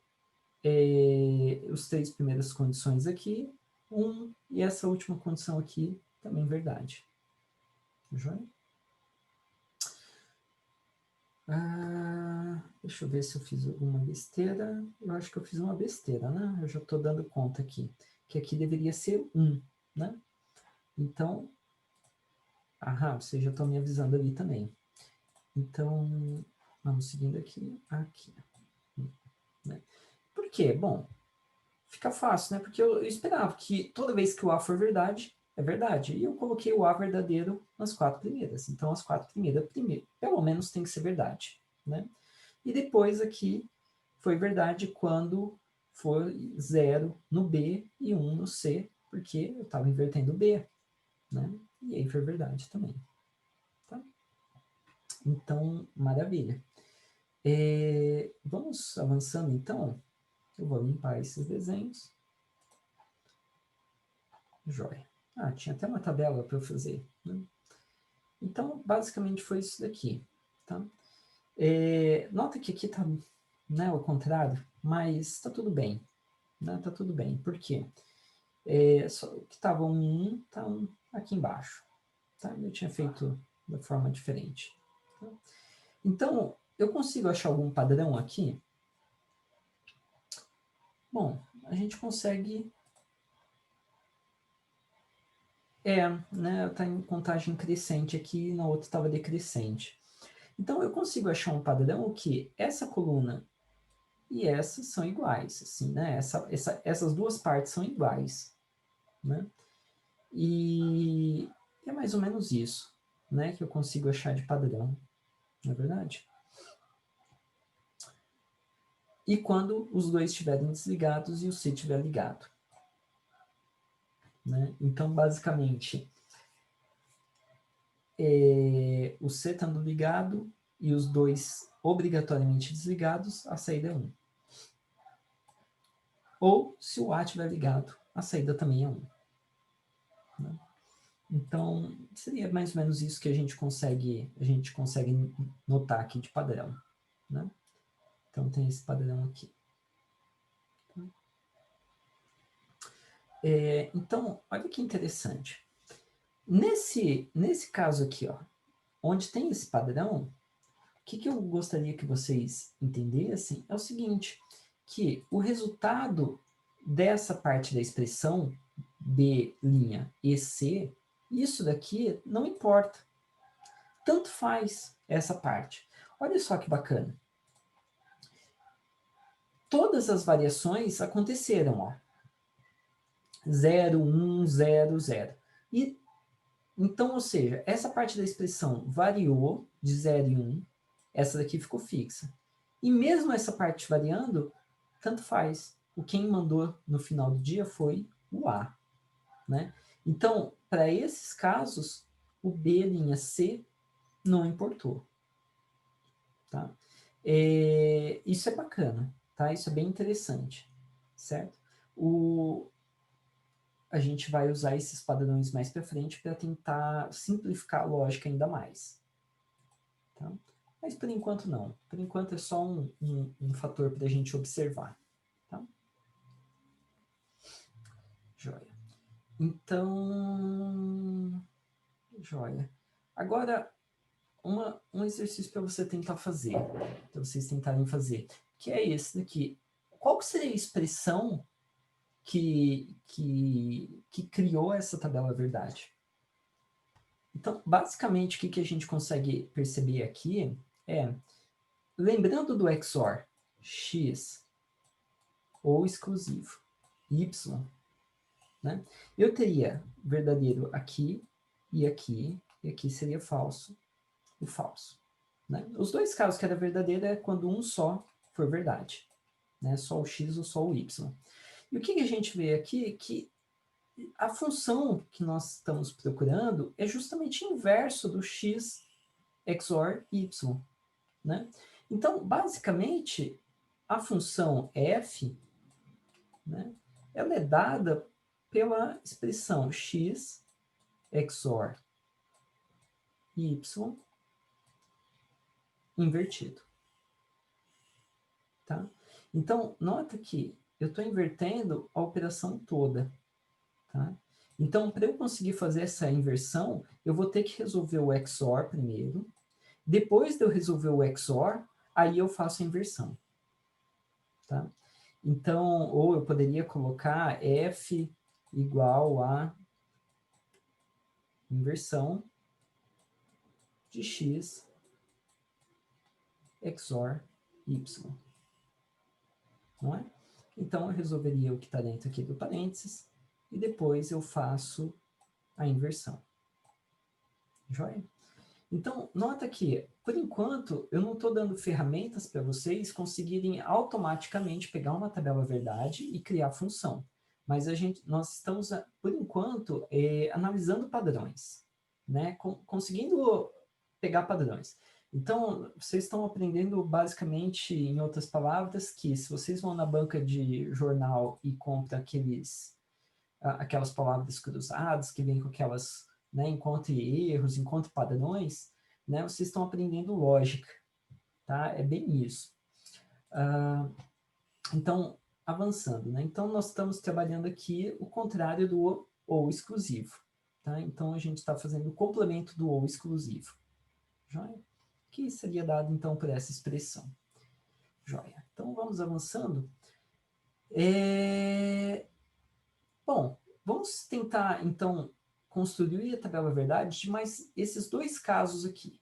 as 3 primeiras condições aqui, 1, e essa última condição aqui também verdade. Joia? Deixa eu ver se eu fiz alguma besteira. Eu acho que eu fiz uma besteira, né? Eu já estou dando conta aqui. Que aqui deveria ser 1, né? Então, vocês já estão me avisando ali também. Então, vamos seguindo aqui. Né? Por quê? Bom, fica fácil, né? Porque eu esperava que toda vez que o A for verdade, é verdade. E eu coloquei o A verdadeiro nas 4 primeiras. Então, as 4 primeiras, pelo menos, tem que ser verdade, né? E depois aqui foi verdade quando for 0 no B e 1 no C, porque eu estava invertendo o B, né? E aí foi verdade também. Tá? Então, maravilha. Vamos avançando, então. Eu vou limpar esses desenhos. Joia. Tinha até uma tabela para eu fazer. Né? Então, basicamente foi isso daqui. Tá? Nota que aqui está, né, ao contrário, mas está tudo bem. Né? Tá tudo bem. Por quê? Só que estava 1, está aqui embaixo. Tá? Eu tinha feito da forma diferente. Tá? Então, eu consigo achar algum padrão aqui? Bom, a gente consegue... né, está em contagem crescente aqui, na outra estava decrescente. Então, eu consigo achar um padrão que essa coluna e essas são iguais, assim, né? Essas duas partes são iguais, né? E é mais ou menos isso, né, que eu consigo achar de padrão, não é verdade? E quando os dois estiverem desligados e o C estiver ligado. Né? Então, basicamente, o C estando ligado e os dois obrigatoriamente desligados, a saída é 1. Ou, se o A estiver ligado, a saída também é 1. Né? Então, seria mais ou menos isso que a gente consegue notar aqui de padrão. Né? Então, tem esse padrão aqui. Então, olha que interessante. Nesse caso aqui, ó, onde tem esse padrão, o que eu gostaria que vocês entendessem é o seguinte, que o resultado dessa parte da expressão B' e C, isso daqui não importa. Tanto faz essa parte. Olha só que bacana. Todas as variações aconteceram, ó. 0, 1, 0, 0. E, então, ou seja, essa parte da expressão variou de 0 e 1, essa daqui ficou fixa. E mesmo essa parte variando, tanto faz. O quem mandou no final do dia foi o A. Né? Então, para esses casos, o B', não importou. Tá? Isso é bacana, tá? Isso é bem interessante, certo? A gente vai usar esses padrões mais para frente para tentar simplificar a lógica ainda mais. Tá? Mas por enquanto não. Por enquanto é só um fator para a gente observar. Tá? Joia. Então, joia. Agora, um exercício para você tentar fazer, para vocês tentarem fazer, que é esse daqui. Qual seria a expressão que criou essa tabela verdade? Então, basicamente, o que a gente consegue perceber aqui é, lembrando do XOR, X ou exclusivo, Y, né? Eu teria verdadeiro aqui, e aqui seria falso e falso. Né? Os dois casos que era verdadeiro é quando um só for verdade, né? Só o X ou só o Y. E o que a gente vê aqui? Que a função que nós estamos procurando é justamente inverso do X XOR Y. Né? Então, basicamente, a função f, né, ela é dada pela expressão x XOR y invertido. Tá? Então, nota que eu estou invertendo a operação toda. Tá? Então, para eu conseguir fazer essa inversão, eu vou ter que resolver o XOR primeiro. Depois de eu resolver o XOR, aí eu faço a inversão. Tá? Então, ou eu poderia colocar f igual a inversão de x XOR y. Não é? Então, eu resolveria o que está dentro aqui do parênteses e depois eu faço a inversão. Joia? Então, nota que, por enquanto, eu não estou dando ferramentas para vocês conseguirem automaticamente pegar uma tabela verdade e criar função. Mas nós estamos, por enquanto, analisando padrões, né? Conseguindo pegar padrões. Então, vocês estão aprendendo basicamente, em outras palavras, que se vocês vão na banca de jornal e compram aquelas palavras cruzadas que vêm com aquelas, né, encontre erros, encontre padrões, né, vocês estão aprendendo lógica, tá? É bem isso. Então, avançando, né? Então, nós estamos trabalhando aqui o contrário do ou exclusivo, tá? Então, a gente está fazendo o complemento do ou exclusivo, joia? Que seria dado, então, por essa expressão, joia? Então, vamos avançando. Bom, vamos tentar, então, construir a tabela verdade de mais esses dois casos aqui,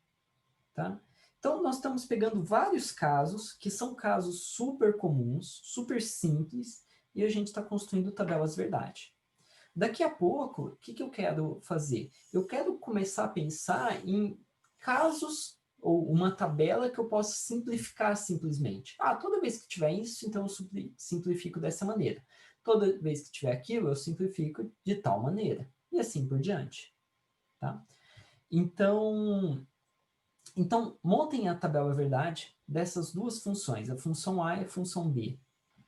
tá? Então, nós estamos pegando vários casos, que são casos super comuns, super simples, e a gente está construindo tabelas verdade. Daqui a pouco, o que eu quero fazer? Eu quero começar a pensar em casos ou uma tabela que eu possa simplificar simplesmente. Toda vez que tiver isso, então eu simplifico dessa maneira. Toda vez que tiver aquilo, eu simplifico de tal maneira. E assim por diante. Tá? Então, montem a tabela verdade dessas duas funções, a função A e a função B.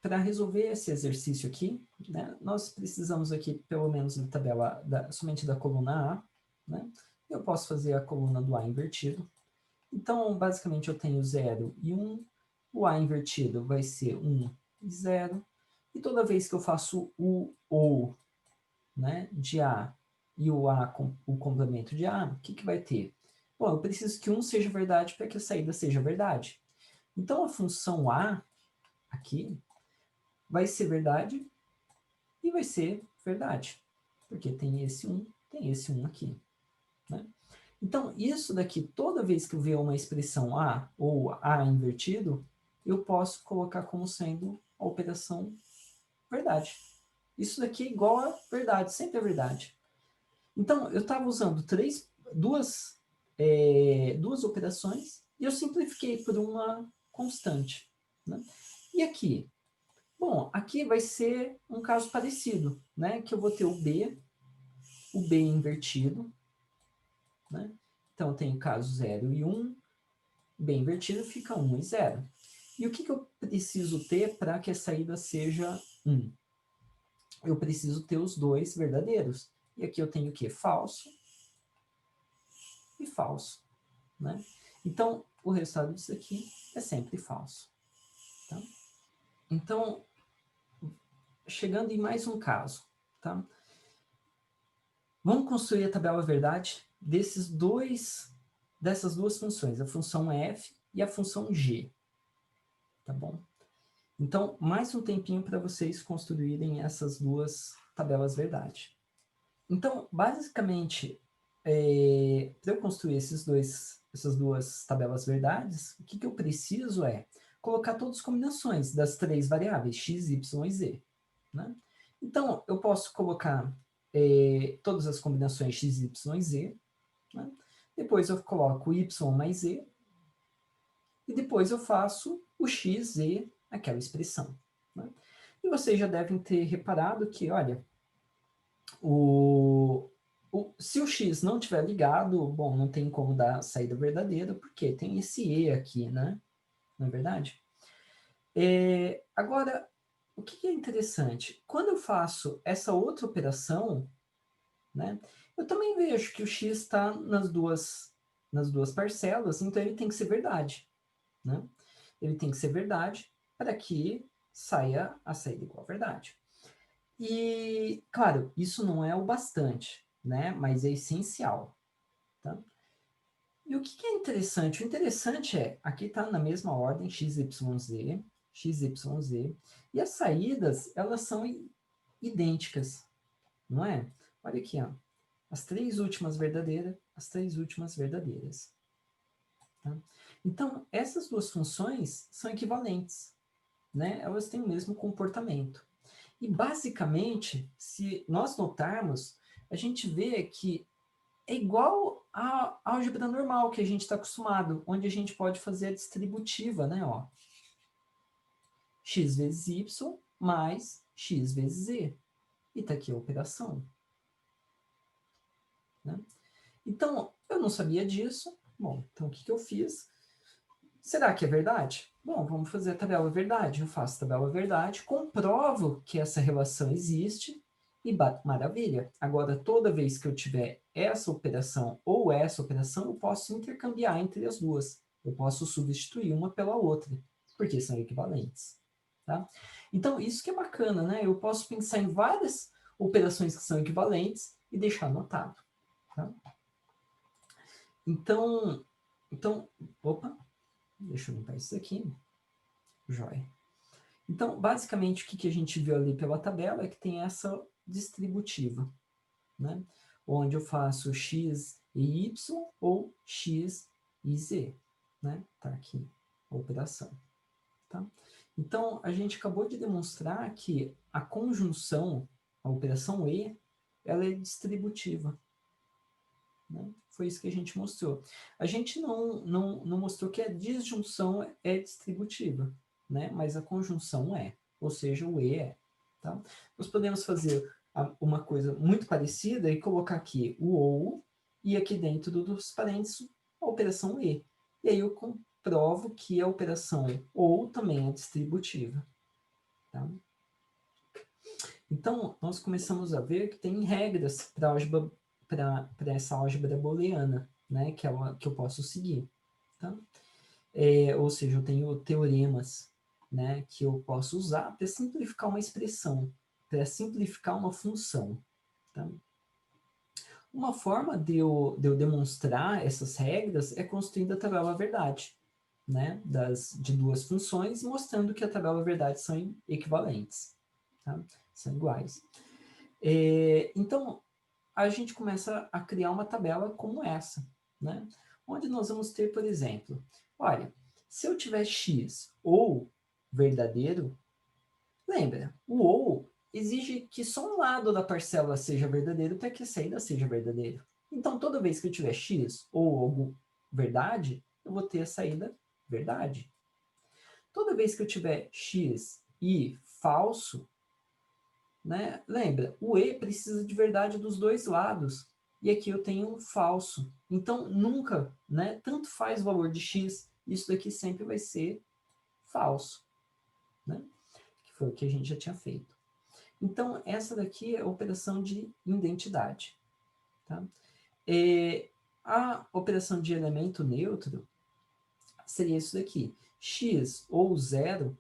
Para resolver esse exercício aqui, né, nós precisamos aqui, pelo menos da tabela, somente da coluna A, né? Eu posso fazer a coluna do A invertido. Então, basicamente, eu tenho 0 e 1. O A invertido vai ser 1 e 0. E toda vez que eu faço o ou, né, de A e o A com o complemento de A, o que vai ter? Bom, eu preciso que 1 seja verdade para que a saída seja verdade. Então, a função A, aqui, vai ser verdade e vai ser verdade. Porque tem esse 1 aqui. Né? Então, isso daqui, toda vez que eu ver uma expressão A ou A invertido, eu posso colocar como sendo a operação verdade. Isso daqui é igual a verdade, sempre é verdade. Então, eu estava usando duas operações e eu simplifiquei por uma constante. Né? E aqui? Bom, aqui vai ser um caso parecido, né? Que eu vou ter o B invertido, né? Então, tem caso 0 e 1, B invertido fica 1 e 0. E o que eu preciso ter para que a saída seja 1? Eu preciso ter os dois verdadeiros. E aqui eu tenho o quê? Falso e falso. Né? Então, o resultado disso aqui é sempre falso. Tá? Então, chegando em mais um caso. Tá? Vamos construir a tabela verdade desses dois dessas duas funções, a função f e a função g, tá bom? Então, mais um tempinho para vocês construírem essas duas tabelas verdade. Então, basicamente, para eu construir essas duas tabelas verdades, o que eu preciso é colocar todas as combinações das três variáveis, x, y e z. Né? Então, eu posso colocar todas as combinações x, y e z. Né? Depois eu coloco y mais z. E depois eu faço o x, z, aquela expressão. Né? E vocês já devem ter reparado que, olha, se o x não tiver ligado, bom, não tem como dar saída verdadeira, porque tem esse e aqui, né? Não é verdade? Agora, o que é interessante? Quando eu faço essa outra operação, né, eu também vejo que o x está nas duas parcelas, então ele tem que ser verdade. Né? Ele tem que ser verdade para que saia a saída igual a verdade. E, claro, isso não é o bastante, né? Mas é essencial. Tá? E o que é interessante? O interessante é, aqui está na mesma ordem, x, y, z, e as saídas, elas são idênticas, não é? Olha aqui, ó. As três últimas verdadeiras, as três últimas verdadeiras. Tá? Então, essas duas funções são equivalentes, né? Elas têm o mesmo comportamento. E, basicamente, se nós notarmos, a gente vê que é igual à álgebra normal que a gente está acostumado, onde a gente pode fazer a distributiva, né? Ó. X vezes y mais x vezes z. E está aqui a operação. Né? Então, eu não sabia disso. Bom, então o que eu fiz? Será que é verdade? Bom, vamos fazer a tabela verdade. Eu faço a tabela verdade, comprovo que essa relação existe e maravilha. Agora, toda vez que eu tiver essa operação ou essa operação, eu posso intercambiar entre as duas. Eu posso substituir uma pela outra, porque são equivalentes. Tá? Então, isso que é bacana, né? Eu posso pensar em várias operações que são equivalentes e deixar anotado. Tá? Então, opa, deixa eu limpar isso aqui. Joia. Então, basicamente, o que a gente viu ali pela tabela é que tem essa distributiva, né? Onde eu faço x e y ou x e z, né? Tá aqui a operação, tá? Então, a gente acabou de demonstrar que a conjunção, a operação e, ela é distributiva, né? Foi isso que a gente mostrou. A gente não mostrou que a disjunção é distributiva, né? Mas a conjunção é, ou seja, o e é. Tá? Nós podemos fazer uma coisa muito parecida e colocar aqui o ou e aqui dentro dos parênteses a operação e. E aí eu comprovo que a operação ou também é distributiva. Tá? Então, nós começamos a ver que tem regras para essa álgebra booleana, né, que eu posso seguir. Tá? Ou seja, eu tenho teoremas, né, que eu posso usar para simplificar uma expressão, para simplificar uma função. Tá? Uma forma de eu demonstrar essas regras é construindo a tabela verdade, né, de duas funções, mostrando que a tabela verdade são equivalentes, tá? São iguais. Então, a gente começa a criar uma tabela como essa, né? Onde nós vamos ter, por exemplo, olha, se eu tiver x ou verdadeiro, lembra, o ou exige que só um lado da parcela seja verdadeiro para que a saída seja verdadeira. Então, toda vez que eu tiver x ou algo verdade, eu vou ter a saída verdade. Toda vez que eu tiver x e falso, né? Lembra, o e precisa de verdade dos dois lados. E aqui eu tenho um falso. Então, nunca, né? Tanto faz o valor de x, isso daqui sempre vai ser falso. Né? Que foi o que a gente já tinha feito. Então, essa daqui é a operação de identidade. Tá? A operação de elemento neutro seria isso daqui. X ou zero,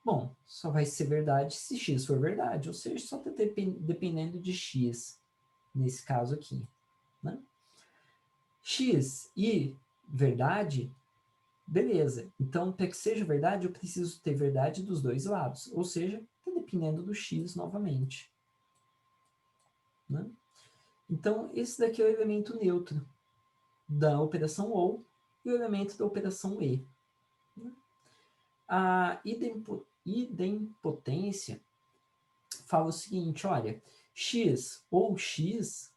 bom, só vai ser verdade se x for verdade, ou seja, só está dependendo de x, nesse caso aqui. Né? X e verdade, beleza. Então, para que seja verdade, eu preciso ter verdade dos dois lados. Ou seja, está dependendo do x novamente. Né? Então, esse daqui é o elemento neutro da operação OU e o elemento da operação E. Né? A idempotência fala o seguinte, olha, x ou x,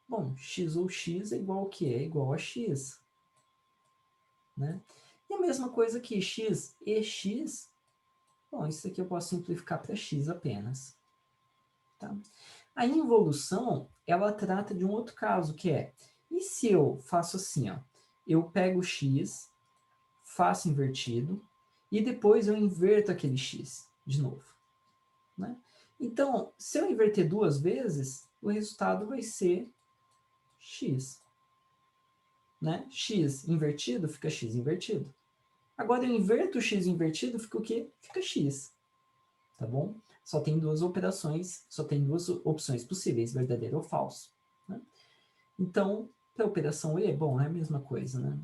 bom, x ou x é igual ao quê? É igual a x. Né? E a mesma coisa aqui, x e x, bom, isso aqui eu posso simplificar para x apenas. Tá? A involução, ela trata de um outro caso, que é, e se eu faço assim, ó, eu pego o x, faço invertido, e depois eu inverto aquele x de novo. Né? Então, se eu inverter duas vezes, o resultado vai ser x. Né? X invertido fica x invertido. Agora eu inverto o x invertido, fica o quê? Fica x. Tá bom? Só tem duas operações, só tem duas opções possíveis, verdadeiro ou falso. Né? Então, para a operação E, bom, é a mesma coisa, né?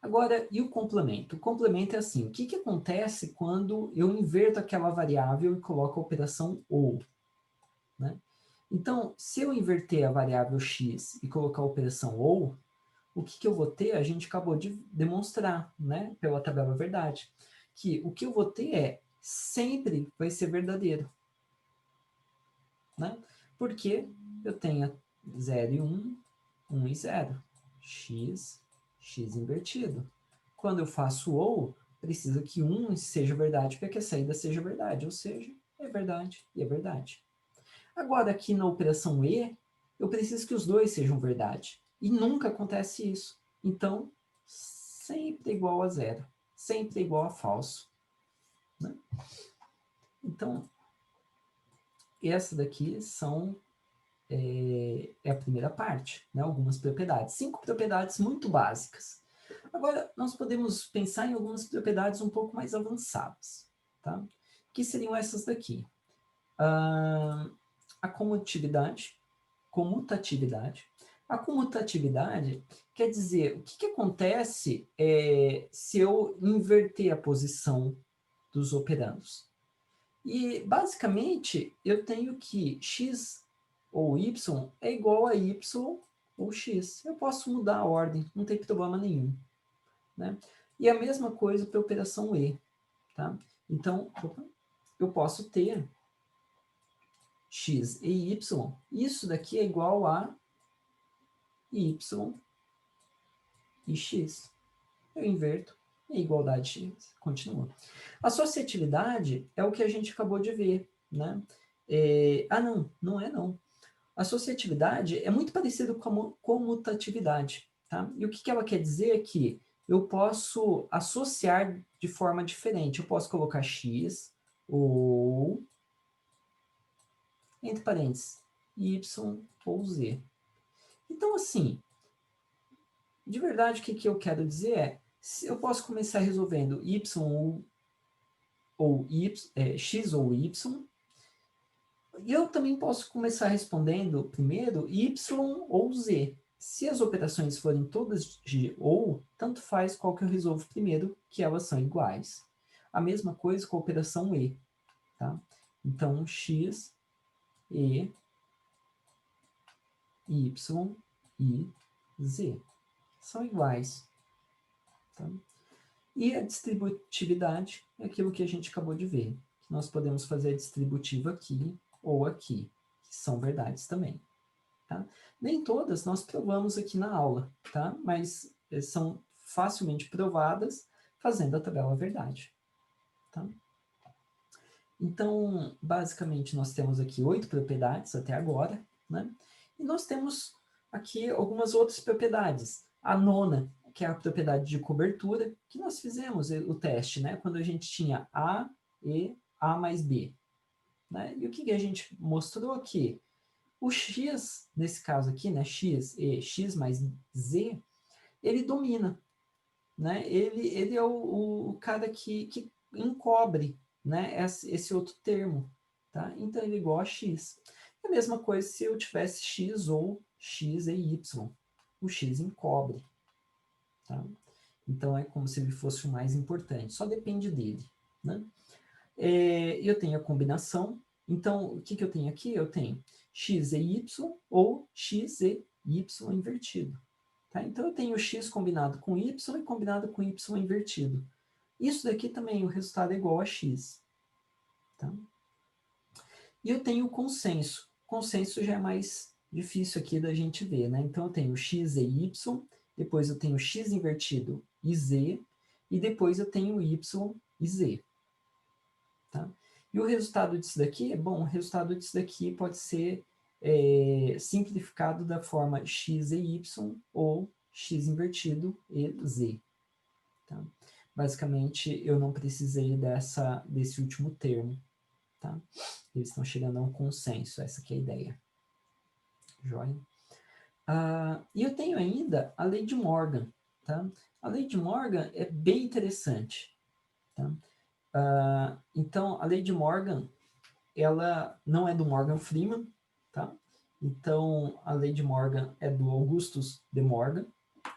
Agora, e o complemento? O complemento é assim, o que, que acontece quando eu inverto aquela variável e coloco a operação OU? Né? Então, se eu inverter a variável x e colocar a operação OU, o que, que eu vou ter? A gente acabou de demonstrar, né, pela tabela verdade, que o que eu vou ter é sempre vai ser verdadeiro. Né? Porque eu tenho 0 e 1, 1 e 0. X invertido. Quando eu faço OU, precisa que 1 seja verdade para que a saída seja verdade. Ou seja, é verdade e é verdade. Agora, aqui na operação E, eu preciso que os dois sejam verdade. E nunca acontece isso. Então, sempre é igual a 0. Sempre é igual a falso. Né? Então, essa daqui é a primeira parte, né? Algumas propriedades. 5 propriedades muito básicas. Agora, nós podemos pensar em algumas propriedades um pouco mais avançadas. Tá? Que seriam essas daqui. A comutatividade. A comutatividade quer dizer, o que, que acontece se eu inverter a posição dos operandos? E, basicamente, eu tenho que x ou y é igual a y ou x. Eu posso mudar a ordem, não tem problema nenhum. Né? E a mesma coisa para a operação E. Tá? Então, eu posso ter x e y. Isso daqui é igual a y e x. Eu inverto e a igualdade continua. A associatividade é o que a gente acabou de ver. Né? Não é não. A associatividade é muito parecido com a comutatividade. Tá? E o que ela quer dizer é que eu posso associar de forma diferente. Eu posso colocar x ou, entre parênteses, y ou z. Então, assim, de verdade, o que eu quero dizer é, se eu posso começar resolvendo y ou y, x ou y, e eu também posso começar respondendo primeiro y ou z. Se as operações forem todas de ou, tanto faz qual que eu resolvo primeiro, que elas são iguais. A mesma coisa com a operação e. Tá? Então, x, e, y e z são iguais. Tá? E a distributividade é aquilo que a gente acabou de ver. Nós podemos fazer a distributiva aqui ou aqui, que são verdades também. Tá? Nem todas nós provamos aqui na aula, tá? Mas são facilmente provadas fazendo a tabela verdade. Tá? Então, basicamente, nós temos aqui 8 propriedades até agora, né? E nós temos aqui algumas outras propriedades. A nona, que é a propriedade de cobertura, que nós fizemos o teste, né? Quando a gente tinha A e A mais B. Né? E o que a gente mostrou aqui? O x, nesse caso aqui, né, x e x mais z, ele domina. Né? Ele é o cara que encobre, né, esse outro termo. Tá? Então, ele é igual a x. É a mesma coisa se eu tivesse x ou x e y. o x em cobre. Tá? Então, é como se ele fosse o mais importante, só depende dele. Né? Eu tenho a combinação, então, o que eu tenho aqui? Eu tenho x e y ou x e y invertido. Tá? Então, eu tenho x combinado com y e combinado com y invertido. Isso daqui também, o resultado é igual a x. Tá? E eu tenho o consenso. O consenso já é mais difícil aqui da gente ver, né? Então, eu tenho x e y, depois eu tenho x invertido e z, e depois eu tenho y e z. Tá? E o resultado disso daqui, bom, o resultado disso daqui pode ser simplificado da forma x e y ou x invertido e z. Tá? Basicamente, eu não precisei desse último termo. Tá? Eles estão chegando a um consenso, essa que é a ideia. Joia? E eu tenho ainda a lei de Morgan. Tá? A lei de Morgan é bem interessante. Tá? Então, a lei de Morgan, ela não é do Morgan Freeman, tá? Então, a lei de Morgan é do Augustus de Morgan,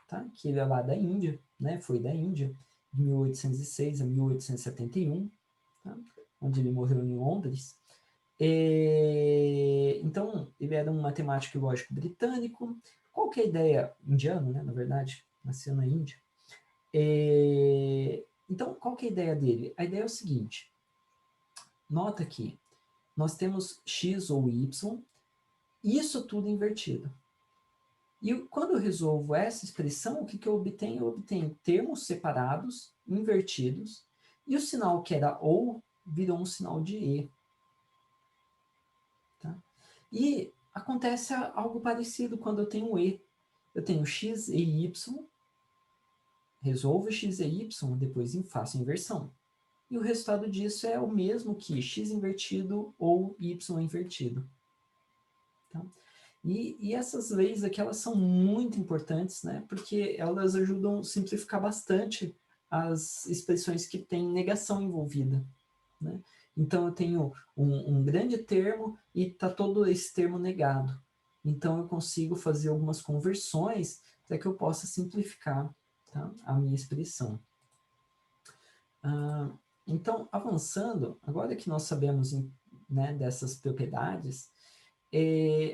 tá? Que ele é lá da Índia, né? Foi da Índia, de 1806 a 1871, tá? Onde ele morreu em Londres. Então, ele era um matemático e lógico britânico. Qual que é a ideia? Indiano, né? Na verdade, nasceu na Índia. Então, qual que é a ideia dele? A ideia é o seguinte. Nota que nós temos x ou y, isso tudo invertido. E quando eu resolvo essa expressão, o que eu obtenho? Eu obtenho termos separados, invertidos, e o sinal que era ou virou um sinal de e. Tá? E acontece algo parecido quando eu tenho e. Eu tenho x e y, resolvo x e y, depois faço a inversão. E o resultado disso é o mesmo que x invertido ou y invertido. Tá? E essas leis aqui, elas são muito importantes, né? Porque elas ajudam a simplificar bastante as expressões que têm negação envolvida. Né? Então, eu tenho um grande termo e está todo esse termo negado. Então, eu consigo fazer algumas conversões para que eu possa simplificar, tá, a minha expressão. Então, avançando, agora que nós sabemos, né, dessas propriedades,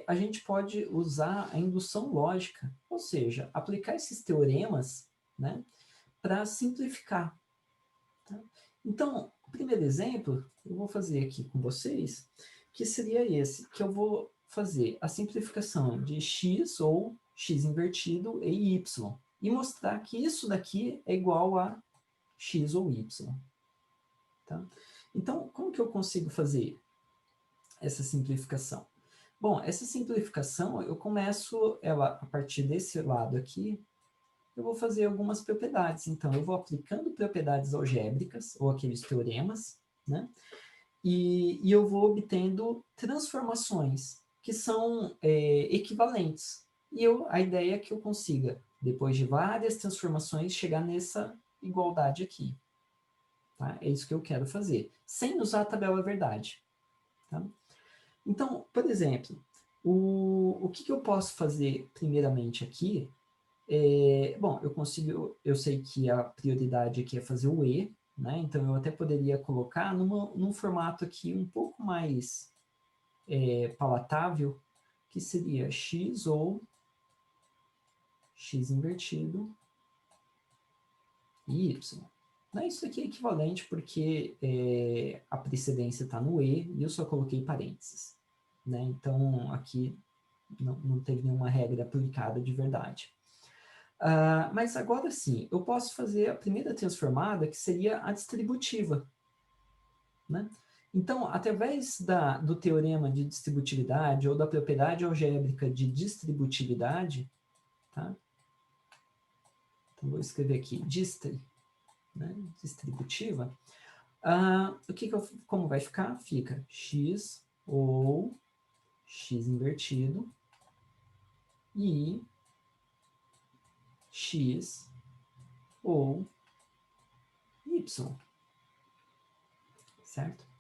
a gente pode usar a indução lógica, ou seja, aplicar esses teoremas, né, para simplificar. Tá? Então, o primeiro exemplo, eu vou fazer aqui com vocês, que seria esse, que eu vou fazer a simplificação de x ou x invertido e y, e mostrar que isso daqui é igual a x ou y. Tá? Então, como que eu consigo fazer essa simplificação? Bom, essa simplificação, eu começo ela a partir desse lado aqui, eu vou fazer algumas propriedades. Então, eu vou aplicando propriedades algébricas, ou aqueles teoremas, né? E eu vou obtendo transformações que são equivalentes. E a ideia é que eu consiga, depois de várias transformações, chegar nessa igualdade aqui. Tá? É isso que eu quero fazer, sem usar a tabela verdade. Tá? Então, por exemplo, o que eu posso fazer primeiramente aqui bom, eu sei que a prioridade aqui é fazer o E, né? Então eu até poderia colocar num formato aqui um pouco mais palatável, que seria x ou x invertido e y. Né? Isso aqui é equivalente porque a precedência está no E e eu só coloquei parênteses. Né? Então aqui não teve nenhuma regra aplicada de verdade. Mas agora sim, eu posso fazer a primeira transformada, que seria a distributiva. Né? Então, através do teorema de distributividade ou da propriedade algébrica de distributividade, tá? Então, vou escrever aqui, né? Distributiva, como vai ficar? Fica x ou x invertido e x ou y, certo?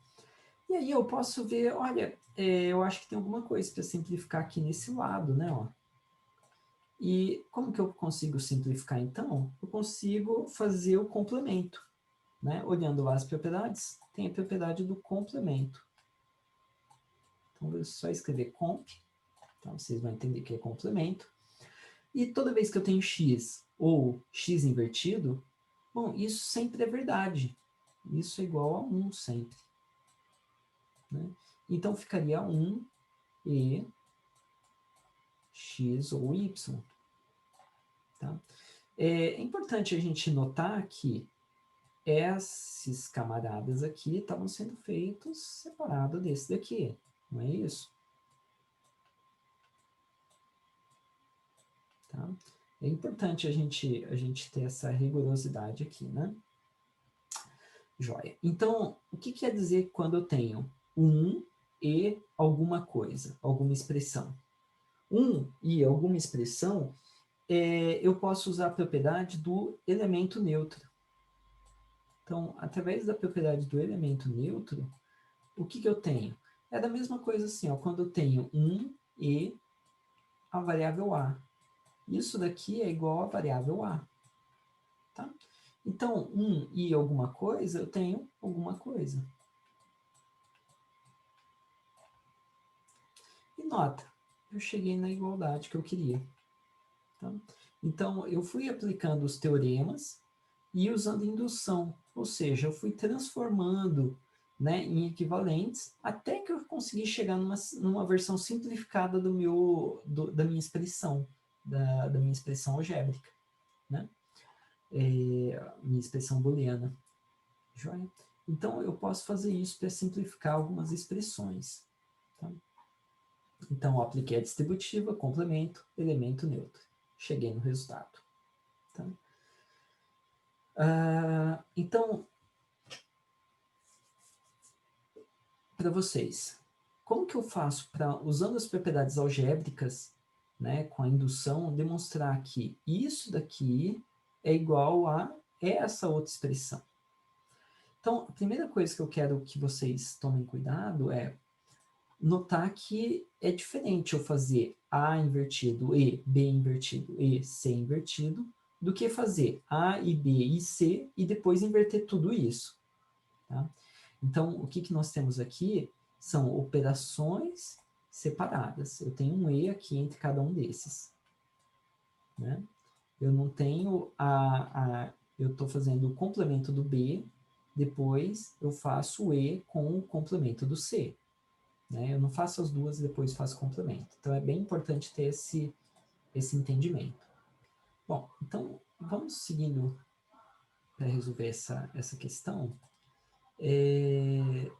E aí eu posso ver, olha, eu acho que tem alguma coisa para simplificar aqui nesse lado, né? Ó. E como que eu consigo simplificar, então? Eu consigo fazer o complemento, né? Olhando lá as propriedades, tem a propriedade do complemento. Então, eu vou só escrever comp, então vocês vão entender que é complemento. E toda vez que eu tenho x ou x invertido, bom, isso sempre é verdade. Isso é igual a 1 sempre. Né? Então, ficaria 1 e x ou y. Tá? É importante a gente notar que esses camaradas aqui estavam sendo feitos separados desse daqui, não é isso? Tá? É importante a gente ter essa rigorosidade aqui, né? Joia. Então, o que quer dizer quando eu tenho 1 e alguma coisa, alguma expressão? 1 e alguma expressão, eu posso usar a propriedade do elemento neutro. Então, através da propriedade do elemento neutro, o que eu tenho? É da mesma coisa assim, ó, quando eu tenho 1 e a variável a. Isso daqui é igual a variável a. Tá? Então, 1 e alguma coisa, eu tenho alguma coisa. E nota, eu cheguei na igualdade que eu queria. Tá? Então, eu fui aplicando os teoremas e usando indução, ou seja, eu fui transformando, né, em equivalentes até que eu consegui chegar numa versão simplificada da minha expressão, da minha expressão algébrica, né? Minha expressão booleana. Joia? Então, eu posso fazer isso para simplificar algumas expressões. Tá? Então, eu apliquei a distributiva, complemento, elemento neutro. Cheguei no resultado. Tá? Então, para vocês, como que eu faço para, usando as propriedades algébricas, né, com a indução, demonstrar que isso daqui é igual a essa outra expressão? Então, a primeira coisa que eu quero que vocês tomem cuidado é notar que é diferente eu fazer A invertido e B invertido e C invertido do que fazer A e B e C e depois inverter tudo isso. Tá? Então, o que nós temos aqui são operações separadas. Eu tenho um E aqui entre cada um desses. Né? Eu não tenho eu estou fazendo o complemento do B, depois eu faço o E com o complemento do C. Né? Eu não faço as duas e depois faço o complemento. Então, é bem importante ter esse entendimento. Bom, então, vamos seguindo para resolver essa questão.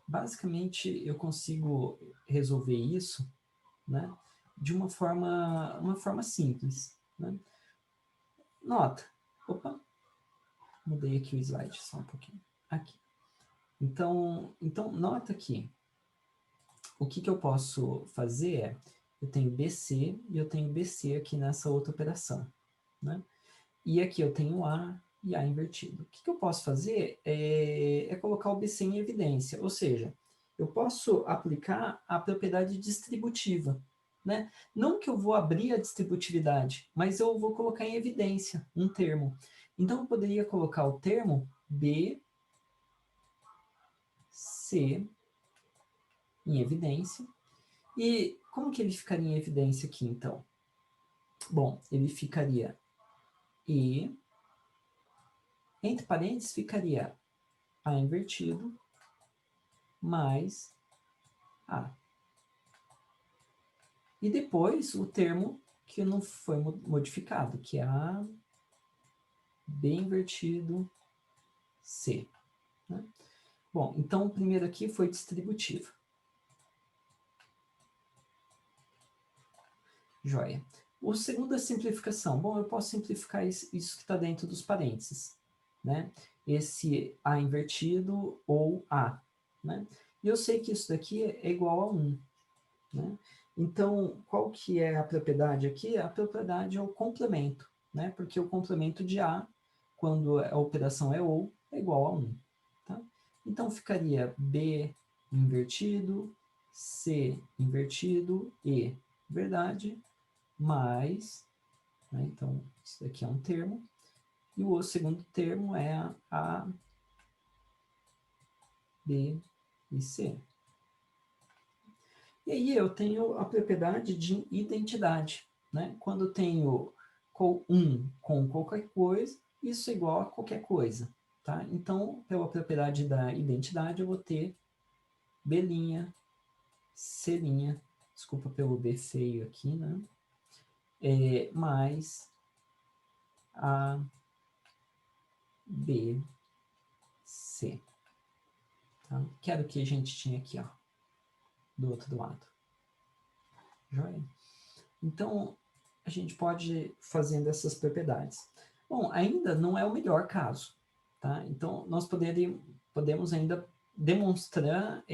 Basicamente, eu consigo resolver isso, né, de uma forma simples. Né? Nota. Opa, mudei aqui o slide só um pouquinho. Aqui. Então nota que o que eu posso fazer é, eu tenho BC e eu tenho BC aqui nessa outra operação. Né? E aqui eu tenho A e A invertido. O que eu posso fazer é colocar o BC em evidência, ou seja, eu posso aplicar a propriedade distributiva. Né? Não que eu vou abrir a distributividade, mas eu vou colocar em evidência um termo. Então, eu poderia colocar o termo BC em evidência. E como que ele ficaria em evidência aqui, então? Bom, ele ficaria E, entre parênteses, ficaria A invertido mais A. E depois o termo que não foi modificado, que é A, B invertido, C. Né? Bom, então o primeiro aqui foi distributivo. Joia. O segundo é simplificação. Bom, eu posso simplificar isso que está dentro dos parênteses. Né? Esse A invertido ou A. Né? E eu sei que isso daqui é igual a 1. Né? Então, qual que é a propriedade aqui? A propriedade é o complemento, né? Porque o complemento de A, quando a operação é ou, é igual a 1. Tá? Então, ficaria B invertido, C invertido e verdade, mais né? Então, isso daqui é um termo. E o segundo termo é A, B e C. E aí eu tenho a propriedade de identidade, né? Quando eu tenho com qualquer coisa, isso é igual a qualquer coisa, tá? Então, pela propriedade da identidade, eu vou ter B', C', desculpa pelo B feio aqui, né? Mais A, B, C. Tá? Que era o que a gente tinha aqui, ó, do outro lado. Joia? Então, a gente pode ir fazendo essas propriedades. Bom, ainda não é o melhor caso, tá? Então, nós podemos ainda demonstrar,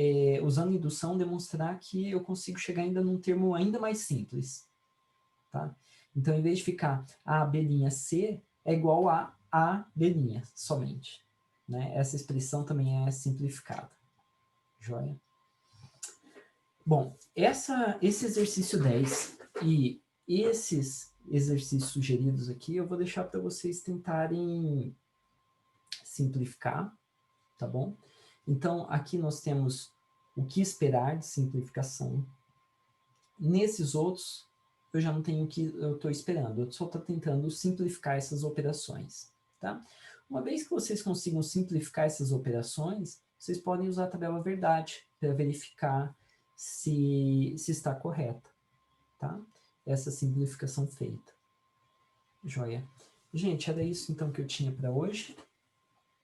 usando indução, demonstrar que eu consigo chegar ainda num termo ainda mais simples, tá? Então, em vez de ficar A, B', C, é igual a A, B' somente, né? Essa expressão também é simplificada, joia? Bom, esse exercício 10 e esses exercícios sugeridos aqui, eu vou deixar para vocês tentarem simplificar, tá bom? Então, aqui nós temos o que esperar de simplificação. Nesses outros, eu já não tenho o que eu estou esperando, eu só estou tentando simplificar essas operações, tá? Uma vez que vocês consigam simplificar essas operações, vocês podem usar a tabela verdade para verificar se está correta, tá? Essa simplificação feita. Joia. Gente, era isso então que eu tinha para hoje.